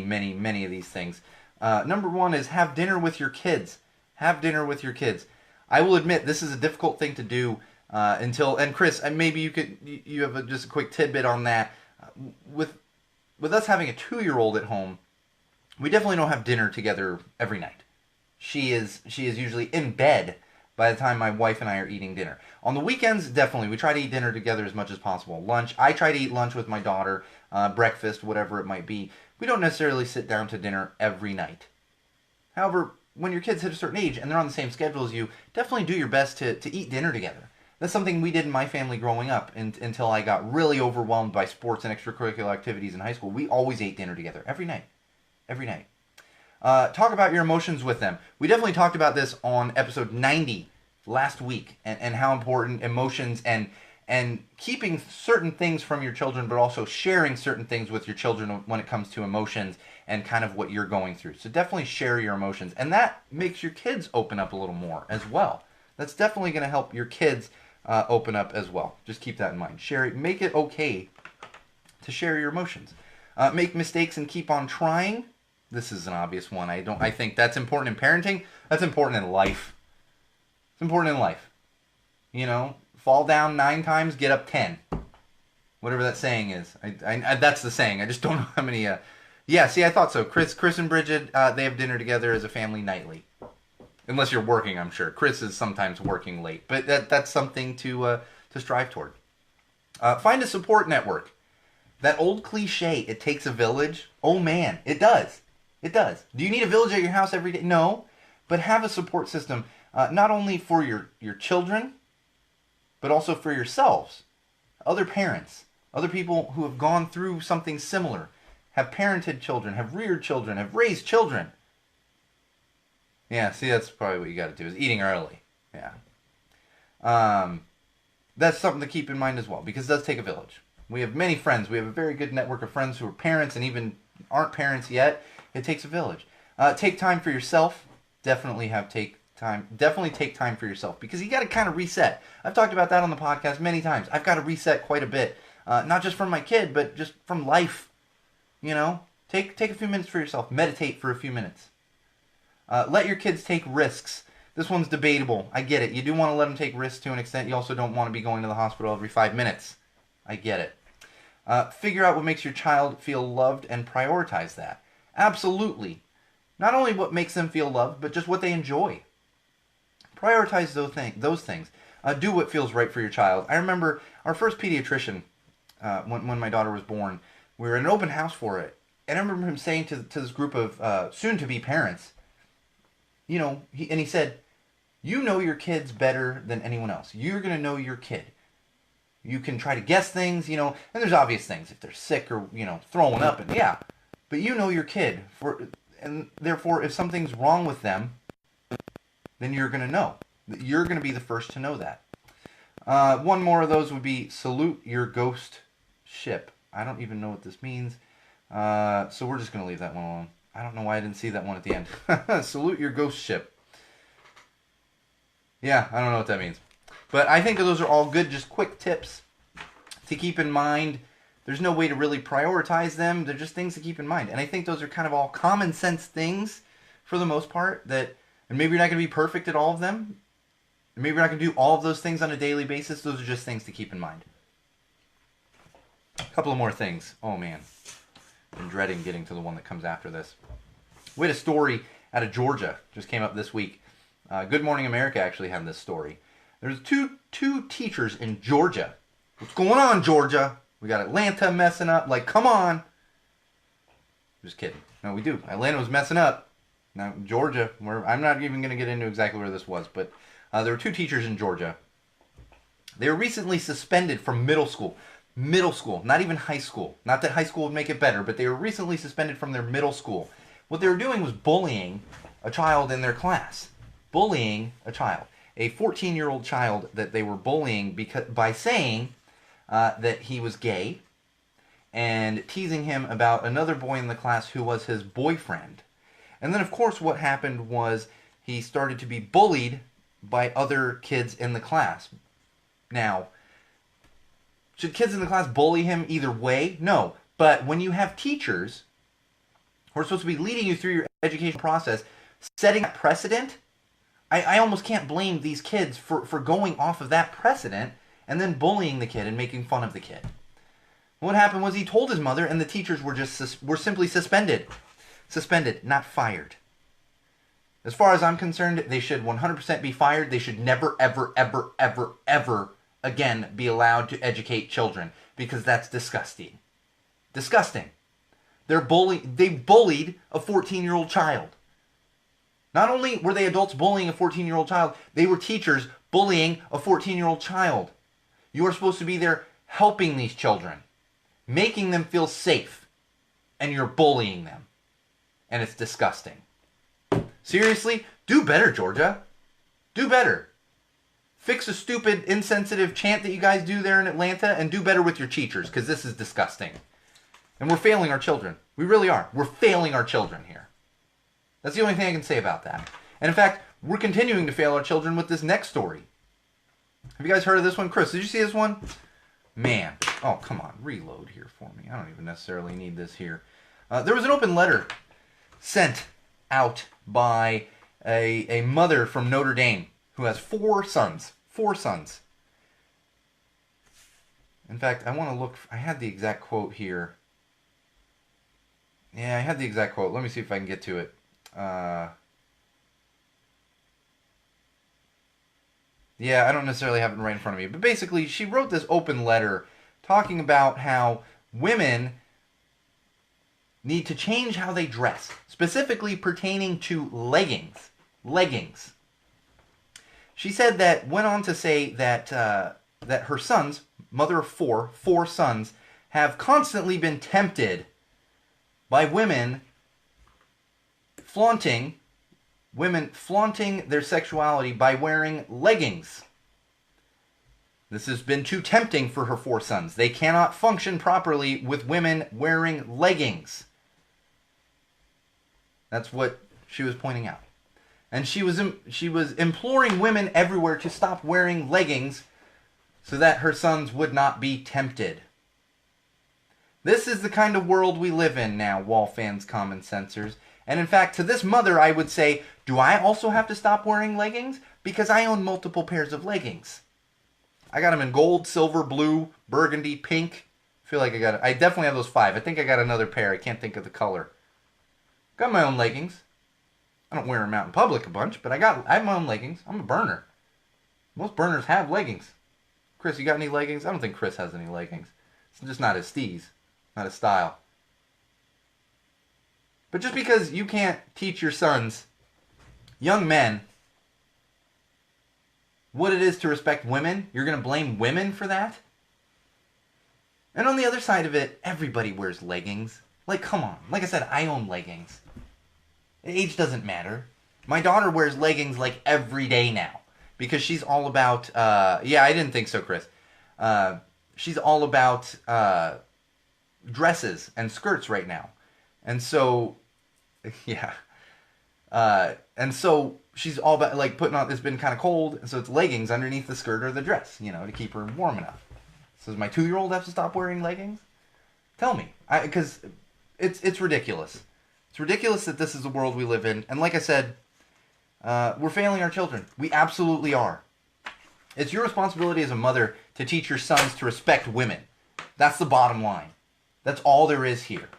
of these things. Number 1 is have dinner with your kids. Have dinner with your kids. I will admit this is a difficult thing to do and Chris, maybe you have just a quick tidbit on that. With us having a 2-year-old at home, we definitely don't have dinner together every night. She is usually in bed by the time my wife and I are eating dinner. On the weekends, definitely, we try to eat dinner together as much as possible. Lunch, I try to eat lunch with my daughter, breakfast, whatever it might be. We don't necessarily sit down to dinner every night. However, when your kids hit a certain age and they're on the same schedule as you, definitely do your best to eat dinner together. That's something we did in my family growing up until I got really overwhelmed by sports and extracurricular activities in high school. We always ate dinner together, every night. Talk about your emotions with them. We definitely talked about this on episode 90 last week and how important emotions and keeping certain things from your children, but also sharing certain things with your children when it comes to emotions and kind of what you're going through. So definitely share your emotions. And that makes your kids open up a little more as well. That's definitely going to help your kids open up as well. Just keep that in mind. Make it okay to share your emotions. Make mistakes and keep on trying. This is an obvious one. I think that's important in parenting. That's important in life. It's important in life. Fall down 9 times, get up 10. Whatever that saying is. I that's the saying. I just don't know how many. Yeah, see, I thought so. Chris and Bridget, they have dinner together as a family nightly. Unless you're working, I'm sure. Chris is sometimes working late. But that's something to strive toward. Find a support network. That old cliche, it takes a village. Oh man, it does. It does. Do you need a village at your house every day? No. But have a support system, not only for your children, but also for yourselves. Other parents, other people who have gone through something similar, have parented children, have reared children, have raised children. Yeah, see, that's probably what you got to do, is eating early. Yeah. That's something to keep in mind as well, because it does take a village. We have many friends. We have a very good network of friends who are parents and even aren't parents yet. It takes a village. Take time for yourself. Definitely take time for yourself, because you got to kind of reset. I've talked about that on the podcast many times. I've got to reset quite a bit, not just from my kid, but just from life. You know, take a few minutes for yourself. Meditate for a few minutes. Let your kids take risks. This one's debatable. I get it. You do want to let them take risks to an extent. You also don't want to be going to the hospital every 5 minutes. I get it. Figure out what makes your child feel loved and prioritize that. Absolutely. Not only what makes them feel loved, but just what they enjoy. Prioritize those things. Do what feels right for your child. I remember our first pediatrician, when my daughter was born, we were in an open house for it. And I remember him saying to this group of soon-to-be parents, you know, he said, you know your kids better than anyone else. You're going to know your kid. You can try to guess things, you know, and there's obvious things if they're sick or, you know, throwing up, and yeah. But you know your kid, and therefore if something's wrong with them, then you're going to know. You're going to be the first to know that. One more of those would be salute your ghost ship. I don't even know what this means, so we're just going to leave that one alone. I don't know why I didn't see that one at the end. Salute your ghost ship. Yeah, I don't know what that means. But I think those are all good, just quick tips to keep in mind. There's no way to really prioritize them. They're just things to keep in mind. And I think those are kind of all common sense things for the most part. And maybe you're not going to be perfect at all of them. Maybe you're not going to do all of those things on a daily basis. Those are just things to keep in mind. A couple of more things. Oh man, I'm dreading getting to the one that comes after this. We had a story out of Georgia, just came up this week. Good Morning America actually had this story. There's two teachers in Georgia. What's going on, Georgia? We got Atlanta messing up. Like, come on. Just kidding. No, we do. Atlanta was messing up. Now, Georgia, I'm not even going to get into exactly where this was, but there were 2 teachers in Georgia. They were recently suspended from middle school. Middle school, not even high school. Not that high school would make it better, but they were recently suspended from their middle school. What they were doing was bullying a child in their class. Bullying a child. A 14-year-old child that they were bullying by saying that he was gay and teasing him about another boy in the class who was his boyfriend. And then, of course, what happened was he started to be bullied by other kids in the class. Now, should kids in the class bully him either way? No. But when you have teachers who are supposed to be leading you through your education process, setting a precedent, I almost can't blame these kids for going off of that precedent and then bullying the kid and making fun of the kid. What happened was he told his mother, and the teachers were simply suspended. Suspended, not fired. As far as I'm concerned, they should 100% be fired. They should never, ever, ever, ever, ever again be allowed to educate children, because that's disgusting. Disgusting. They bullied a 14-year-old child. Not only were they adults bullying a 14-year-old child, they were teachers bullying a 14-year-old child. You are supposed to be there helping these children, making them feel safe, and you're bullying them. And it's disgusting. Seriously, do better, Georgia. Do better. Fix a stupid, insensitive chant that you guys do there in Atlanta, and do better with your teachers, because this is disgusting. And we're failing our children. We really are. We're failing our children here. That's the only thing I can say about that. And in fact, we're continuing to fail our children with this next story. Have you guys heard of this one? Chris, did you see this one? Man. Oh, come on. Reload here for me. I don't even necessarily need this here. There was an open letter sent out by a mother from Notre Dame who has 4 sons. 4 sons. In fact, I want to look. I had the exact quote here. Yeah, I had the exact quote. Let me see if I can get to it. Yeah, I don't necessarily have it right in front of me. But basically, she wrote this open letter talking about how women need to change how they dress, specifically pertaining to leggings. Leggings. She said that, went on to say that that her sons, mother of four sons, have constantly been tempted by flaunting women flaunting their sexuality by wearing leggings. This has been too tempting for her four sons. They cannot function properly with women wearing leggings. That's what she was pointing out. And she was imploring women everywhere to stop wearing leggings so that her sons would not be tempted. This is the kind of world we live in now, Wall fans, common sensors. And in fact, to this mother, I would say, do I also have to stop wearing leggings? Because I own multiple pairs of leggings. I got them in gold, silver, blue, burgundy, pink. I feel like I definitely have those 5. I think I got another pair. I can't think of the color. Got my own leggings. I don't wear them out in public a bunch, but I have my own leggings. I'm a burner. Most burners have leggings. Chris, you got any leggings? I don't think Chris has any leggings. It's just not his steez. Not his style. But just because you can't teach your sons, young men, what it is to respect women, you're going to blame women for that? And on the other side of it, everybody wears leggings. Like, come on. Like I said, I own leggings. Age doesn't matter. My daughter wears leggings like every day now. Because she's all about, yeah, I didn't think so, Chris. She's all about dresses and skirts right now. And so, yeah. And so she's all about, like, putting on, it's been kind of cold, and so it's leggings underneath the skirt or the dress, to keep her warm enough. So does my 2-year-old have to stop wearing leggings? Tell me. Because it's ridiculous. It's ridiculous that this is the world we live in. And like I said, we're failing our children. We absolutely are. It's your responsibility as a mother to teach your sons to respect women. That's the bottom line. That's all there is here.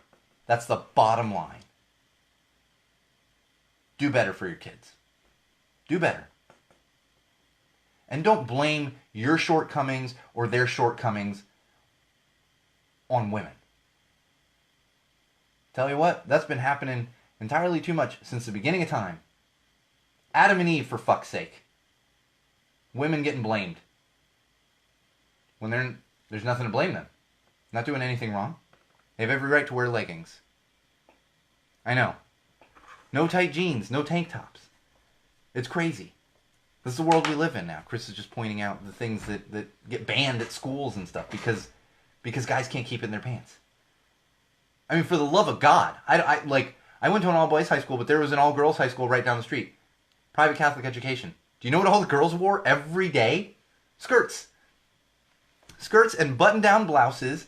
That's the bottom line. Do better for your kids. Do better. And don't blame your shortcomings or their shortcomings on women. Tell you what, that's been happening entirely too much since the beginning of time. Adam and Eve, for fuck's sake. Women getting blamed. When there's nothing to blame them. Not doing anything wrong. They have every right to wear leggings. I know. No tight jeans, no tank tops. It's crazy. This is the world we live in now. Chris is just pointing out the things that get banned at schools and stuff because guys can't keep it in their pants. I mean, for the love of God. I went to an all-boys high school, but there was an all-girls high school right down the street. Private Catholic education. Do you know what all the girls wore every day? Skirts. Skirts and button-down blouses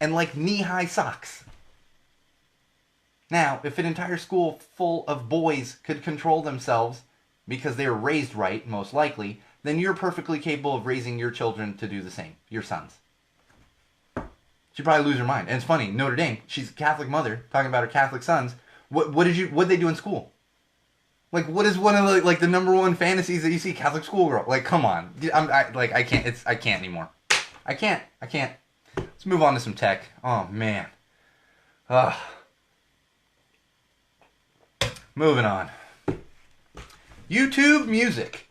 and, like, knee-high socks. Now, if an entire school full of boys could control themselves because they were raised right, most likely, then you're perfectly capable of raising your children to do the same. Your sons. She'd probably lose her mind. And it's funny, Notre Dame, she's a Catholic mother, talking about her Catholic sons. What did they do in school? Like, what is one of the number one fantasies that you see? Catholic schoolgirl. Like, come on. I can't anymore. I can't. Let's move on to some tech. Oh, man. Moving on. YouTube Music.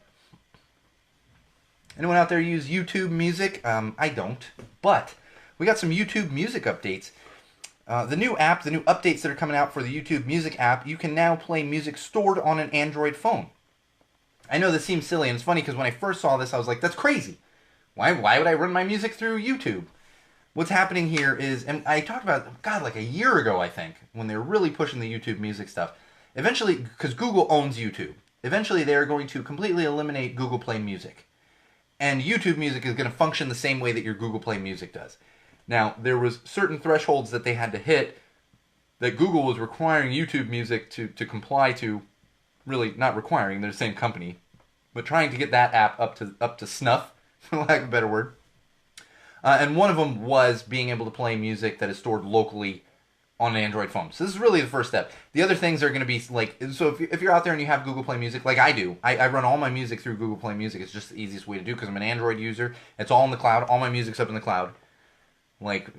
Anyone out there use YouTube Music? I don't. But we got some YouTube Music updates. The new updates that are coming out for the YouTube Music app, you can now play music stored on an Android phone. I know this seems silly, and it's funny because when I first saw this, I was like, that's crazy. Why would I run my music through YouTube? What's happening here is, and I talked about, God, like a year ago, I think, when they were really pushing the YouTube Music stuff. Eventually, because Google owns YouTube, eventually they're going to completely eliminate Google Play Music. And YouTube Music is going to function the same way that your Google Play Music does. Now, there was certain thresholds that they had to hit that Google was requiring YouTube Music to comply to, really not requiring, they're the same company, but trying to get that app up to snuff, for lack of a better word. And one of them was being able to play music that is stored locally on an Android phone. So this is really the first step. The other things are going to be like, so if you're out there and you have Google Play Music, like I do, I run all my music through Google Play Music. It's just the easiest way to do because I'm an Android user. It's all in the cloud. All my music's up in the cloud. Like,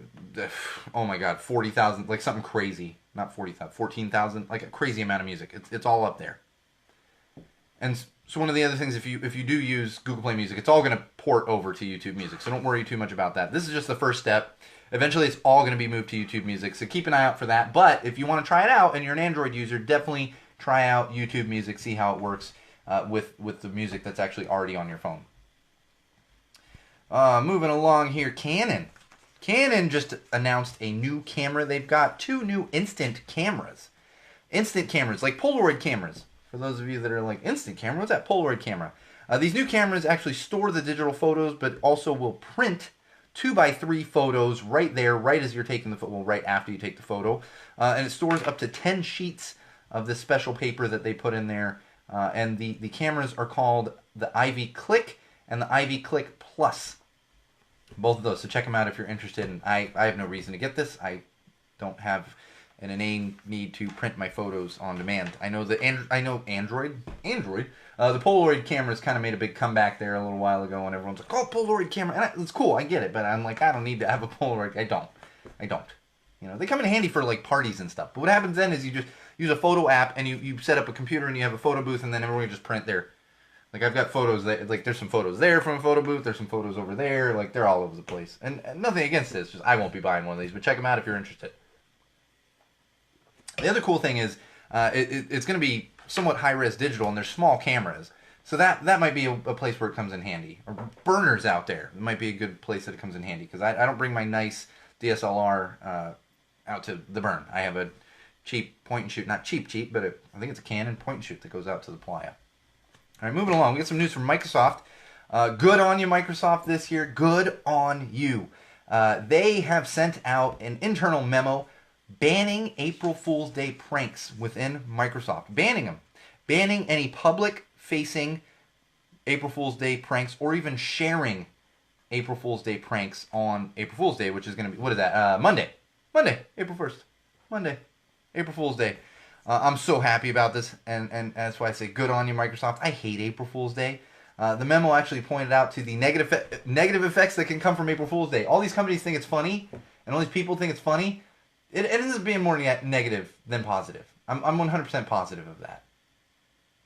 oh my God, 40,000, like something crazy. Not 40,000, 14,000, like a crazy amount of music. It's all up there. And so one of the other things, if you do use Google Play Music, it's all going to port over to YouTube Music. So don't worry too much about that. This is just the first step. Eventually, it's all going to be moved to YouTube Music, so keep an eye out for that. But if you want to try it out and you're an Android user, definitely try out YouTube Music, see how it works with the music that's actually already on your phone. Moving along here, Canon. Canon just announced a new camera. They've got 2 new instant cameras. Instant cameras, like Polaroid cameras. For those of you that are like, instant camera? What's that Polaroid camera? These new cameras actually store the digital photos, but also will print 2x3 photos right there, right as you're taking the photo, well, right after you take the photo. And it stores up to 10 sheets of this special paper that they put in there. And the cameras are called the Ivy Click and the Ivy Click Plus. Both of those. So check them out if you're interested. And I have no reason to get this. I don't have an inane need to print my photos on demand. I know Android. The Polaroid cameras kind of made a big comeback there a little while ago, and everyone's like, "Oh, Polaroid camera," and it's cool. I get it, but I'm like, I don't need to have a Polaroid. I don't. You know, they come in handy for like parties and stuff. But what happens then is you just use a photo app and you set up a computer and you have a photo booth, and then everyone can just print there. Like I've got photos that, like, there's some photos there from a photo booth. There's some photos over there. Like they're all over the place. And nothing against this. Just I won't be buying one of these, but check them out if you're interested. The other cool thing is it's going to be somewhat high-res digital, and there's small cameras. So that might be a place where it comes in handy. Or burners out there. It might be a good place that it comes in handy. Because I don't bring my nice DSLR out to the burn. I have a cheap point-and-shoot. Not cheap, but I think it's a Canon point-and-shoot that goes out to the playa. All right, moving along. We got some news from Microsoft. Good on you, Microsoft, this year. Good on you. They have sent out an internal memo banning April Fool's Day pranks within Microsoft. Banning them. Banning any public-facing April Fool's Day pranks or even sharing April Fool's Day pranks on April Fool's Day, which is going to be, what is that? Monday, April 1st. Monday, April Fool's Day. I'm so happy about this, and that's why I say good on you, Microsoft. I hate April Fool's Day. The memo actually pointed out to the negative effects that can come from April Fool's Day. All these companies think it's funny, and all these people think it's funny. It ends up being more negative than positive. I'm 100% positive of that.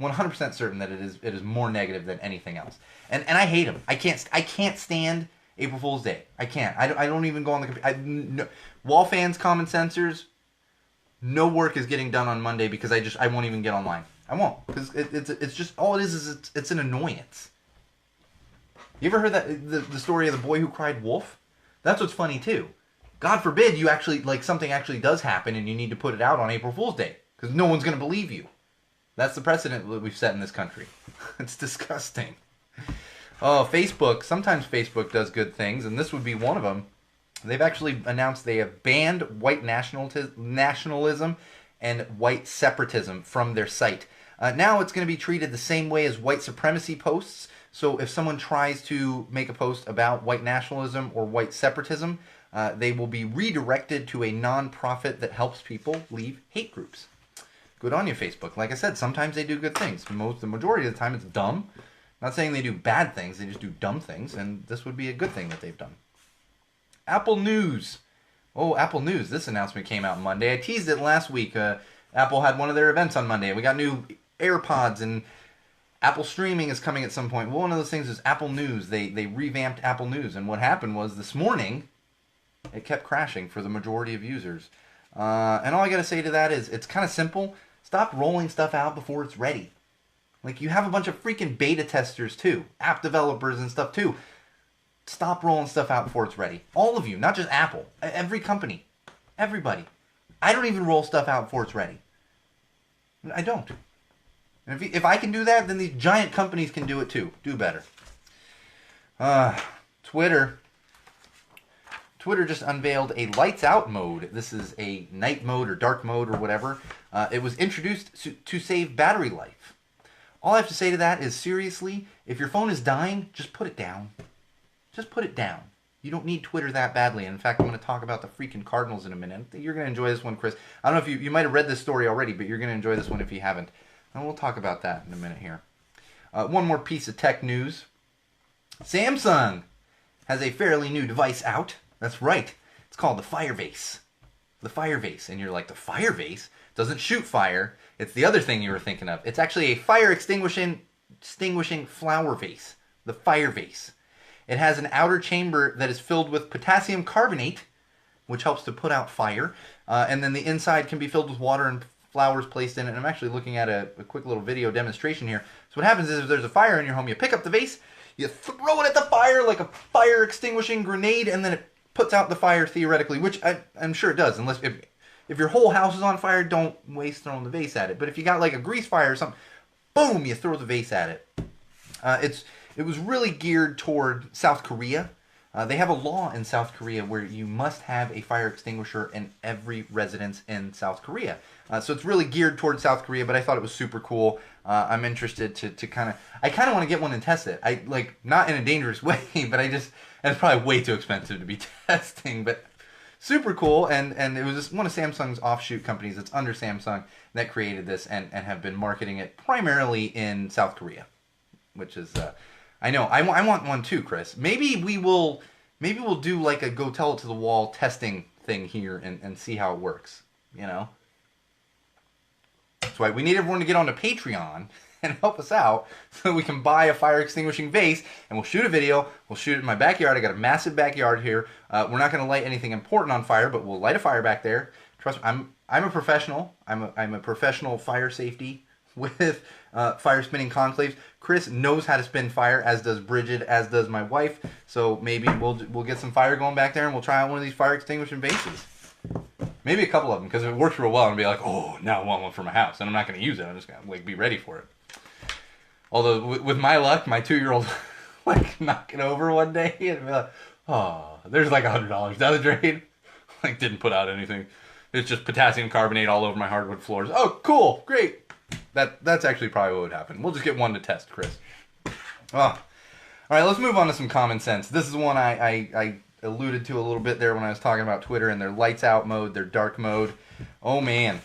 100% certain that it is more negative than anything else. And I hate them. I can't stand April Fool's Day. I can't. I don't even go on the computer. No, Wall fans, common sensors, no work is getting done on Monday because I won't even get online. I won't, because it's just, all it is it's an annoyance. You ever heard that the story of the boy who cried wolf? That's what's funny too. God forbid you actually, like, something actually does happen and you need to put it out on April Fool's Day, because no one's going to believe you. That's the precedent that we've set in this country. It's disgusting. Oh, Facebook. Sometimes Facebook does good things, and this would be one of them. They've actually announced they have banned white nationalism and white separatism from their site. Now it's going to be treated the same way as white supremacy posts. So if someone tries to make a post about white nationalism or white separatism, they will be redirected to a non-profit that helps people leave hate groups. Good on you, Facebook. Like I said, sometimes they do good things. The majority of the time it's dumb. Not saying they do bad things, they just do dumb things, and this would be a good thing that they've done. Apple News. Oh, Apple News. This announcement came out Monday. I teased it last week. Apple had one of their events on Monday. We got new AirPods, and Apple streaming is coming at some point. Well, one of those things is Apple News. They revamped Apple News, and what happened was this morning, it kept crashing for the majority of users. And all I got to say to that is, it's kind of simple. Stop rolling stuff out before it's ready. Like, you have a bunch of freaking beta testers too, app developers and stuff too. Stop rolling stuff out before it's ready. All of you, not just Apple. Every company. Everybody. I don't even roll stuff out before it's ready. I don't. And if I can do that, then these giant companies can do it too. Do better. Twitter. Twitter just unveiled a lights out mode. This is a night mode or dark mode or whatever. It was introduced to save battery life. All I have to say to that is, seriously, if your phone is dying, just put it down. Just put it down. You don't need Twitter that badly. And in fact, I'm going to talk about the freaking Cardinals in a minute. You're going to enjoy this one, Chris. I don't know if you might have read this story already, but you're going to enjoy this one if you haven't. And we'll talk about that in a minute here. One more piece of tech news. Samsung has a fairly new device out. That's right. It's called the Fire Vase. The Fire Vase. And you're like, the Fire Vase doesn't shoot fire. It's the other thing you were thinking of. It's actually a fire extinguishing flower vase. The Fire Vase. It has an outer chamber that is filled with potassium carbonate, which helps to put out fire. And then the inside can be filled with water and flowers placed in it. And I'm actually looking at a quick little video demonstration here. So what happens is if there's a fire in your home, you pick up the vase, you throw it at the fire like a fire extinguishing grenade, and then it puts out the fire theoretically, which I'm sure it does. Unless if your whole house is on fire, don't waste throwing the vase at it. But if you got like a grease fire or something, boom, you throw the vase at it. It was really geared toward South Korea. They have a law in South Korea where you must have a fire extinguisher in every residence in South Korea. So it's really geared toward South Korea, but I thought it was super cool. I'm interested to kind of... I kind of want to get one and test it. Not in a dangerous way, but and it's probably way too expensive to be testing, but super cool. And it was just one of Samsung's offshoot companies that's under Samsung that created this and have been marketing it primarily in South Korea, which is... I know. I want one too, Chris. Maybe we'll do like a go tell it to the wall testing thing here and see how it works. You know? That's why we need everyone to get onto Patreon and help us out so we can buy a fire extinguishing vase and we'll shoot a video. We'll shoot it in my backyard. I got a massive backyard here. We're not going to light anything important on fire, but we'll light a fire back there. Trust me, I'm a professional. I'm a professional fire safety with fire spinning conclaves. Chris knows how to spin fire, as does Bridget, as does my wife. So maybe we'll get some fire going back there, and we'll try out one of these fire extinguishing vases. Maybe a couple of them, because if it works real well, I'm gonna be like, oh, now I want one for my house, and I'm not gonna use it. I'm just gonna be ready for it. Although with my luck, my 2-year-old knock it over one day and be like, oh, there's like $100 down the drain. Didn't put out anything. It's just potassium carbonate all over my hardwood floors. Oh, cool, great. That's actually probably what would happen. We'll just get one to test, Chris. Oh. All right, let's move on to some common sense. This is one I alluded to a little bit there when I was talking about Twitter and their lights out mode, their dark mode. Oh, man.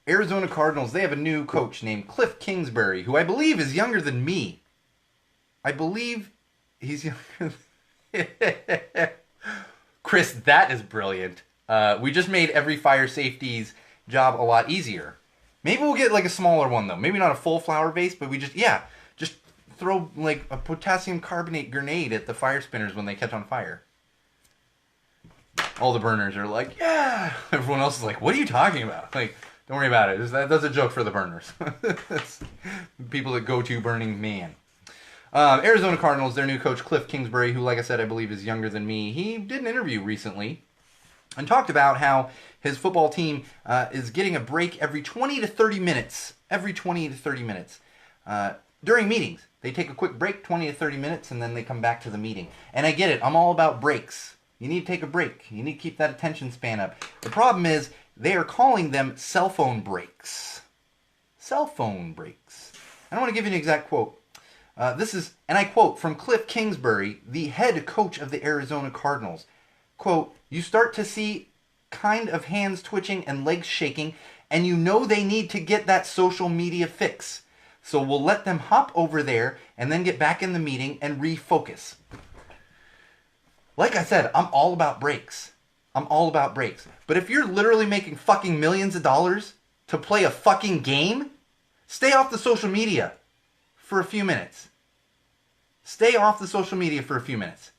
Arizona Cardinals, they have a new coach named Cliff Kingsbury, who I believe is younger than me. I believe he's younger than... Chris, that is brilliant. We just made every fire safety's job a lot easier. Maybe we'll get like a smaller one though. Maybe not a full flower vase, but we just throw like a potassium carbonate grenade at the fire spinners when they catch on fire. All the burners are like, yeah. Everyone else is like, what are you talking about? Like, don't worry about it. That's a joke for the burners. People that go to Burning Man. Arizona Cardinals, their new coach Cliff Kingsbury, who, like I said, I believe is younger than me. He did an interview recently and talked about how his football team is getting a break every 20 to 30 minutes. Every 20 to 30 minutes. During meetings. They take a quick break, 20 to 30 minutes, and then they come back to the meeting. And I get it. I'm all about breaks. You need to take a break. You need to keep that attention span up. The problem is they are calling them cell phone breaks. Cell phone breaks. I don't want to give you an exact quote. This is, and I quote, from Cliff Kingsbury, the head coach of the Arizona Cardinals. Quote, you start to see kind of hands twitching and legs shaking, and you know they need to get that social media fix. So we'll let them hop over there and then get back in the meeting and refocus. Like I said, I'm all about breaks. I'm all about breaks. But if you're literally making fucking millions of dollars to play a fucking game, stay off the social media for a few minutes. Stay off the social media for a few minutes.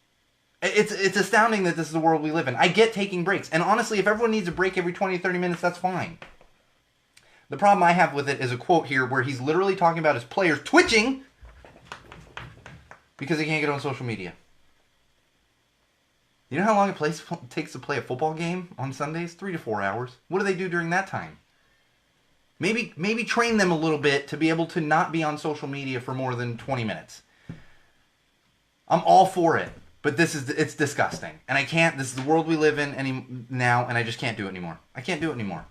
It's astounding that this is the world we live in. I get taking breaks. And honestly, if everyone needs a break every 20, 30 minutes, that's fine. The problem I have with it is a quote here where he's literally talking about his players twitching because they can't get on social media. You know how long it takes to play a football game on Sundays? 3 to 4 hours. What do they do during that time? Maybe train them a little bit to be able to not be on social media for more than 20 minutes. I'm all for it. But it's disgusting. And I can't, this is the world we live in now, and I just can't do it anymore. I can't do it anymore.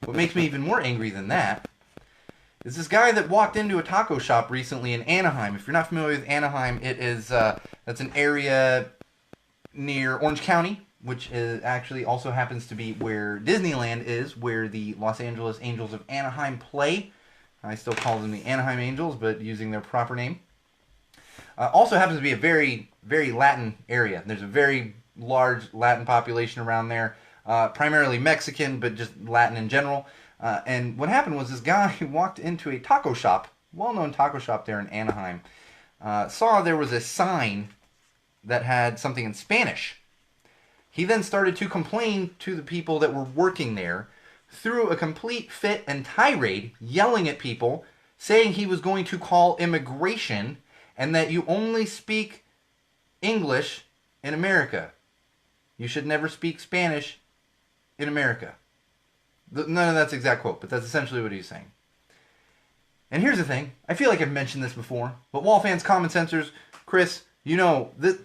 What makes me even more angry than that is this guy that walked into a taco shop recently in Anaheim. If you're not familiar with Anaheim, it is, that's an area near Orange County, which is actually also happens to be where Disneyland is, where the Los Angeles Angels of Anaheim play. I still call them the Anaheim Angels, but using their proper name. Also happens to be a very, very Latin area. There's a very large Latin population around there, primarily Mexican, but just Latin in general. And what happened was this guy walked into a taco shop, well-known taco shop there in Anaheim, saw there was a sign that had something in Spanish. He then started to complain to the people that were working there, threw a complete fit and tirade, yelling at people, saying he was going to call immigration and that you only speak English in America. You should never speak Spanish in America. None of that's exact quote, but that's essentially what he's saying. And here's the thing. I feel like I've mentioned this before, but Wall fans, common sensors, Chris, you know, this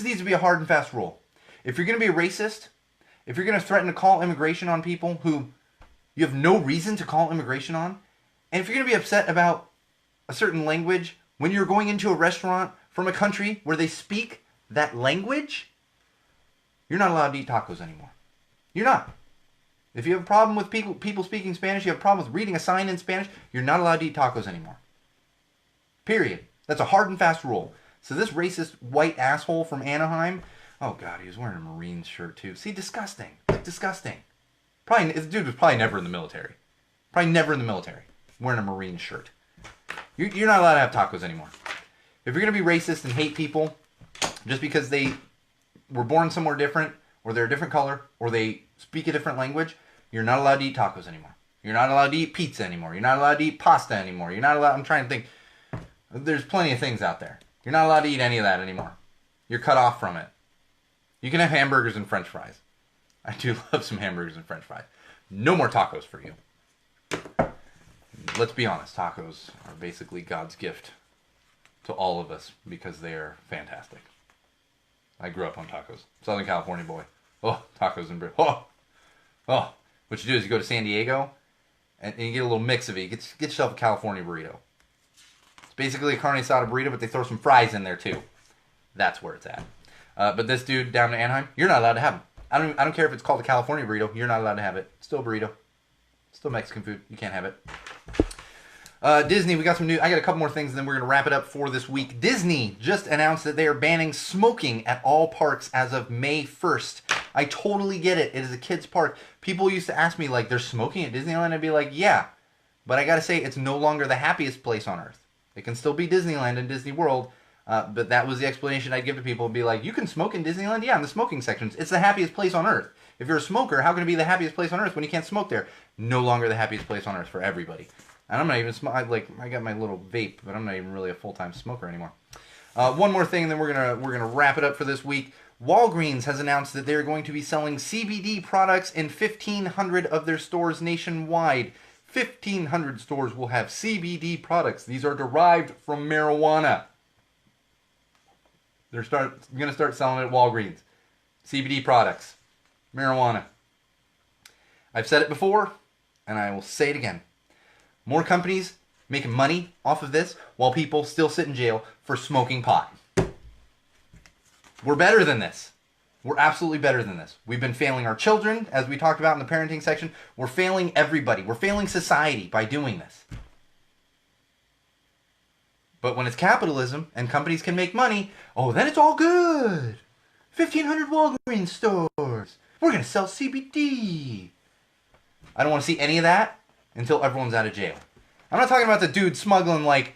needs to be a hard and fast rule. If you're going to be a racist, if you're going to threaten to call immigration on people who you have no reason to call immigration on, and if you're going to be upset about a certain language when you're going into a restaurant from a country where they speak that language, you're not allowed to eat tacos anymore. You're not. If you have a problem with people speaking Spanish, you have a problem with reading a sign in Spanish, you're not allowed to eat tacos anymore. Period. That's a hard and fast rule. So this racist white asshole from Anaheim, oh God, he was wearing a Marines shirt too. See, disgusting. Like, disgusting. Probably, this dude was probably never in the military. Probably never in the military. Wearing a Marine shirt. You're not allowed to have tacos anymore. If you're going to be racist and hate people just because they were born somewhere different, or they're a different color, or they speak a different language, you're not allowed to eat tacos anymore. You're not allowed to eat pizza anymore. You're not allowed to eat pasta anymore. You're not allowed, I'm trying to think, there's plenty of things out there. You're not allowed to eat any of that anymore. You're cut off from it. You can have hamburgers and french fries. I do love some hamburgers and french fries. No more tacos for you. Let's be honest, tacos are basically God's gift to all of us because they are fantastic. I grew up on tacos. Southern California boy. Oh, tacos and bread. Oh. What you do is you go to San Diego and you get a little mix of it. You get yourself a California burrito. It's basically a carne asada burrito, but they throw some fries in there too. That's where it's at. But this dude down in Anaheim, you're not allowed to have them. I don't care if it's called a California burrito. You're not allowed to have it. Still burrito. Still Mexican food. You can't have it. Disney, we got some news. I got a couple more things, and then we're going to wrap it up for this week. Disney just announced that they are banning smoking at all parks as of May 1st. I totally get it. It is a kid's park. People used to ask me, like, they're smoking at Disneyland? I'd be like, yeah. But I got to say, it's no longer the happiest place on earth. It can still be Disneyland and Disney World, but that was the explanation I'd give to people. Be like, you can smoke in Disneyland? Yeah, in the smoking sections. It's the happiest place on earth. If you're a smoker, how can it be the happiest place on earth when you can't smoke there? No longer the happiest place on earth for everybody. And I'm not even I got my little vape, but I'm not even really a full-time smoker anymore. One more thing, and then we're gonna wrap it up for this week. Walgreens has announced that they're going to be selling CBD products in 1,500 of their stores nationwide. 1,500 stores will have CBD products. These are derived from marijuana. They're going to start selling it at Walgreens. CBD products. Marijuana. I've said it before, and I will say it again. More companies making money off of this while people still sit in jail for smoking pot. We're better than this. We're absolutely better than this. We've been failing our children, as we talked about in the parenting section. We're failing everybody. We're failing society by doing this. But when it's capitalism and companies can make money, oh, then it's all good. 1,500 Walgreens stores. We're going to sell CBD. I don't want to see any of that until everyone's out of jail. I'm not talking about the dude smuggling, like,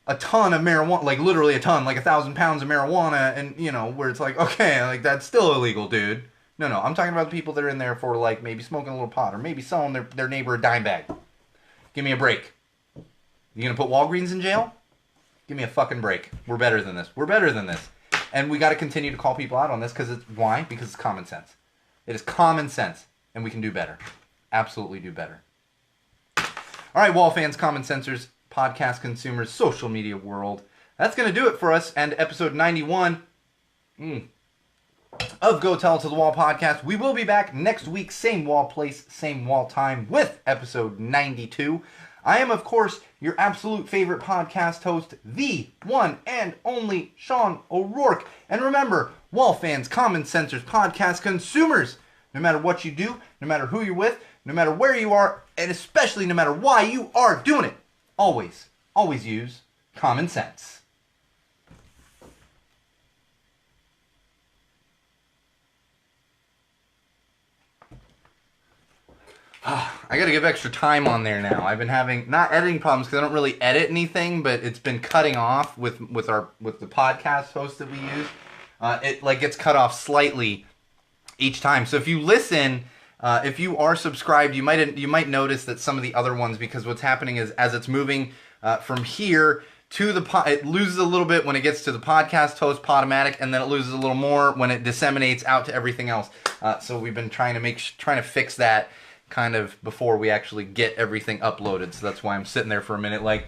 a ton of marijuana, like literally a ton, like 1,000 pounds of marijuana, and, where it's like, okay, like that's still illegal, dude. No, I'm talking about the people that are in there for, like, maybe smoking a little pot or maybe selling their neighbor a dime bag. Give me a break. You gonna put Walgreens in jail? Give me a fucking break. We're better than this. We're better than this. And we got to continue to call people out on this why? Because it's common sense. It is common sense, and we can do better. Absolutely do better. All right, Wall fans, common sensors, podcast consumers, social media world. That's going to do it for us and episode 91 of Go Tell It to the Wall podcast. We will be back next week, same wall place, same wall time with episode 92. I am, of course, your absolute favorite podcast host, the one and only Sean O'Rourke. And remember, wall fans, common sensors, podcast consumers, no matter what you do, no matter who you're with, no matter where you are, and especially no matter why you are doing it, always use common sense. I gotta give extra time on there now. I've been having, not editing problems because I don't really edit anything, but it's been cutting off with the podcast host that we use. It like gets cut off slightly each time. So if you listen, if you are subscribed, you might notice that some of the other ones, because what's happening is as it's moving from here to it loses a little bit when it gets to the podcast host Podomatic, and then it loses a little more when it disseminates out to everything else. So we've been trying to fix that kind of before we actually get everything uploaded. So that's why I'm sitting there for a minute, like,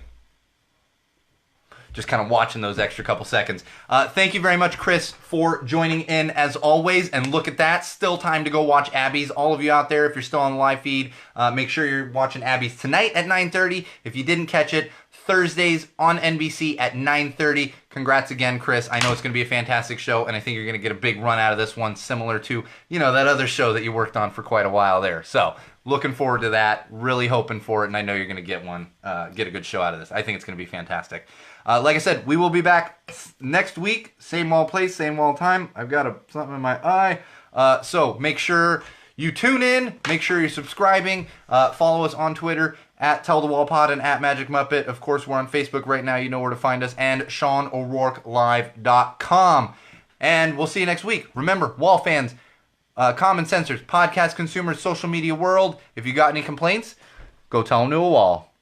just kind of watching those extra couple seconds. Thank you very much, Chris, for joining in as always. And look at that, still time to go watch Abby's. All of you out there, if you're still on the live feed, make sure you're watching Abby's tonight at 9:30. If you didn't catch it, Thursdays on NBC at 9:30. Congrats again, Chris. I know it's going to be a fantastic show, and I think you're going to get a big run out of this one, similar to, that other show that you worked on for quite a while there. So, looking forward to that. Really hoping for it, and I know you're going to get a good show out of this. I think it's going to be fantastic. Like I said, we will be back next week. Same wall place, same wall time. I've got something in my eye. So make sure you tune in. Make sure you're subscribing. Follow us on Twitter at Tell the Wall Pod and at Magic Muppet. Of course, we're on Facebook right now. You know where to find us. And SeanO'RourkeLive.com. And we'll see you next week. Remember, wall fans, common sensors, podcast consumers, social media world, if you got any complaints, go tell them to a wall.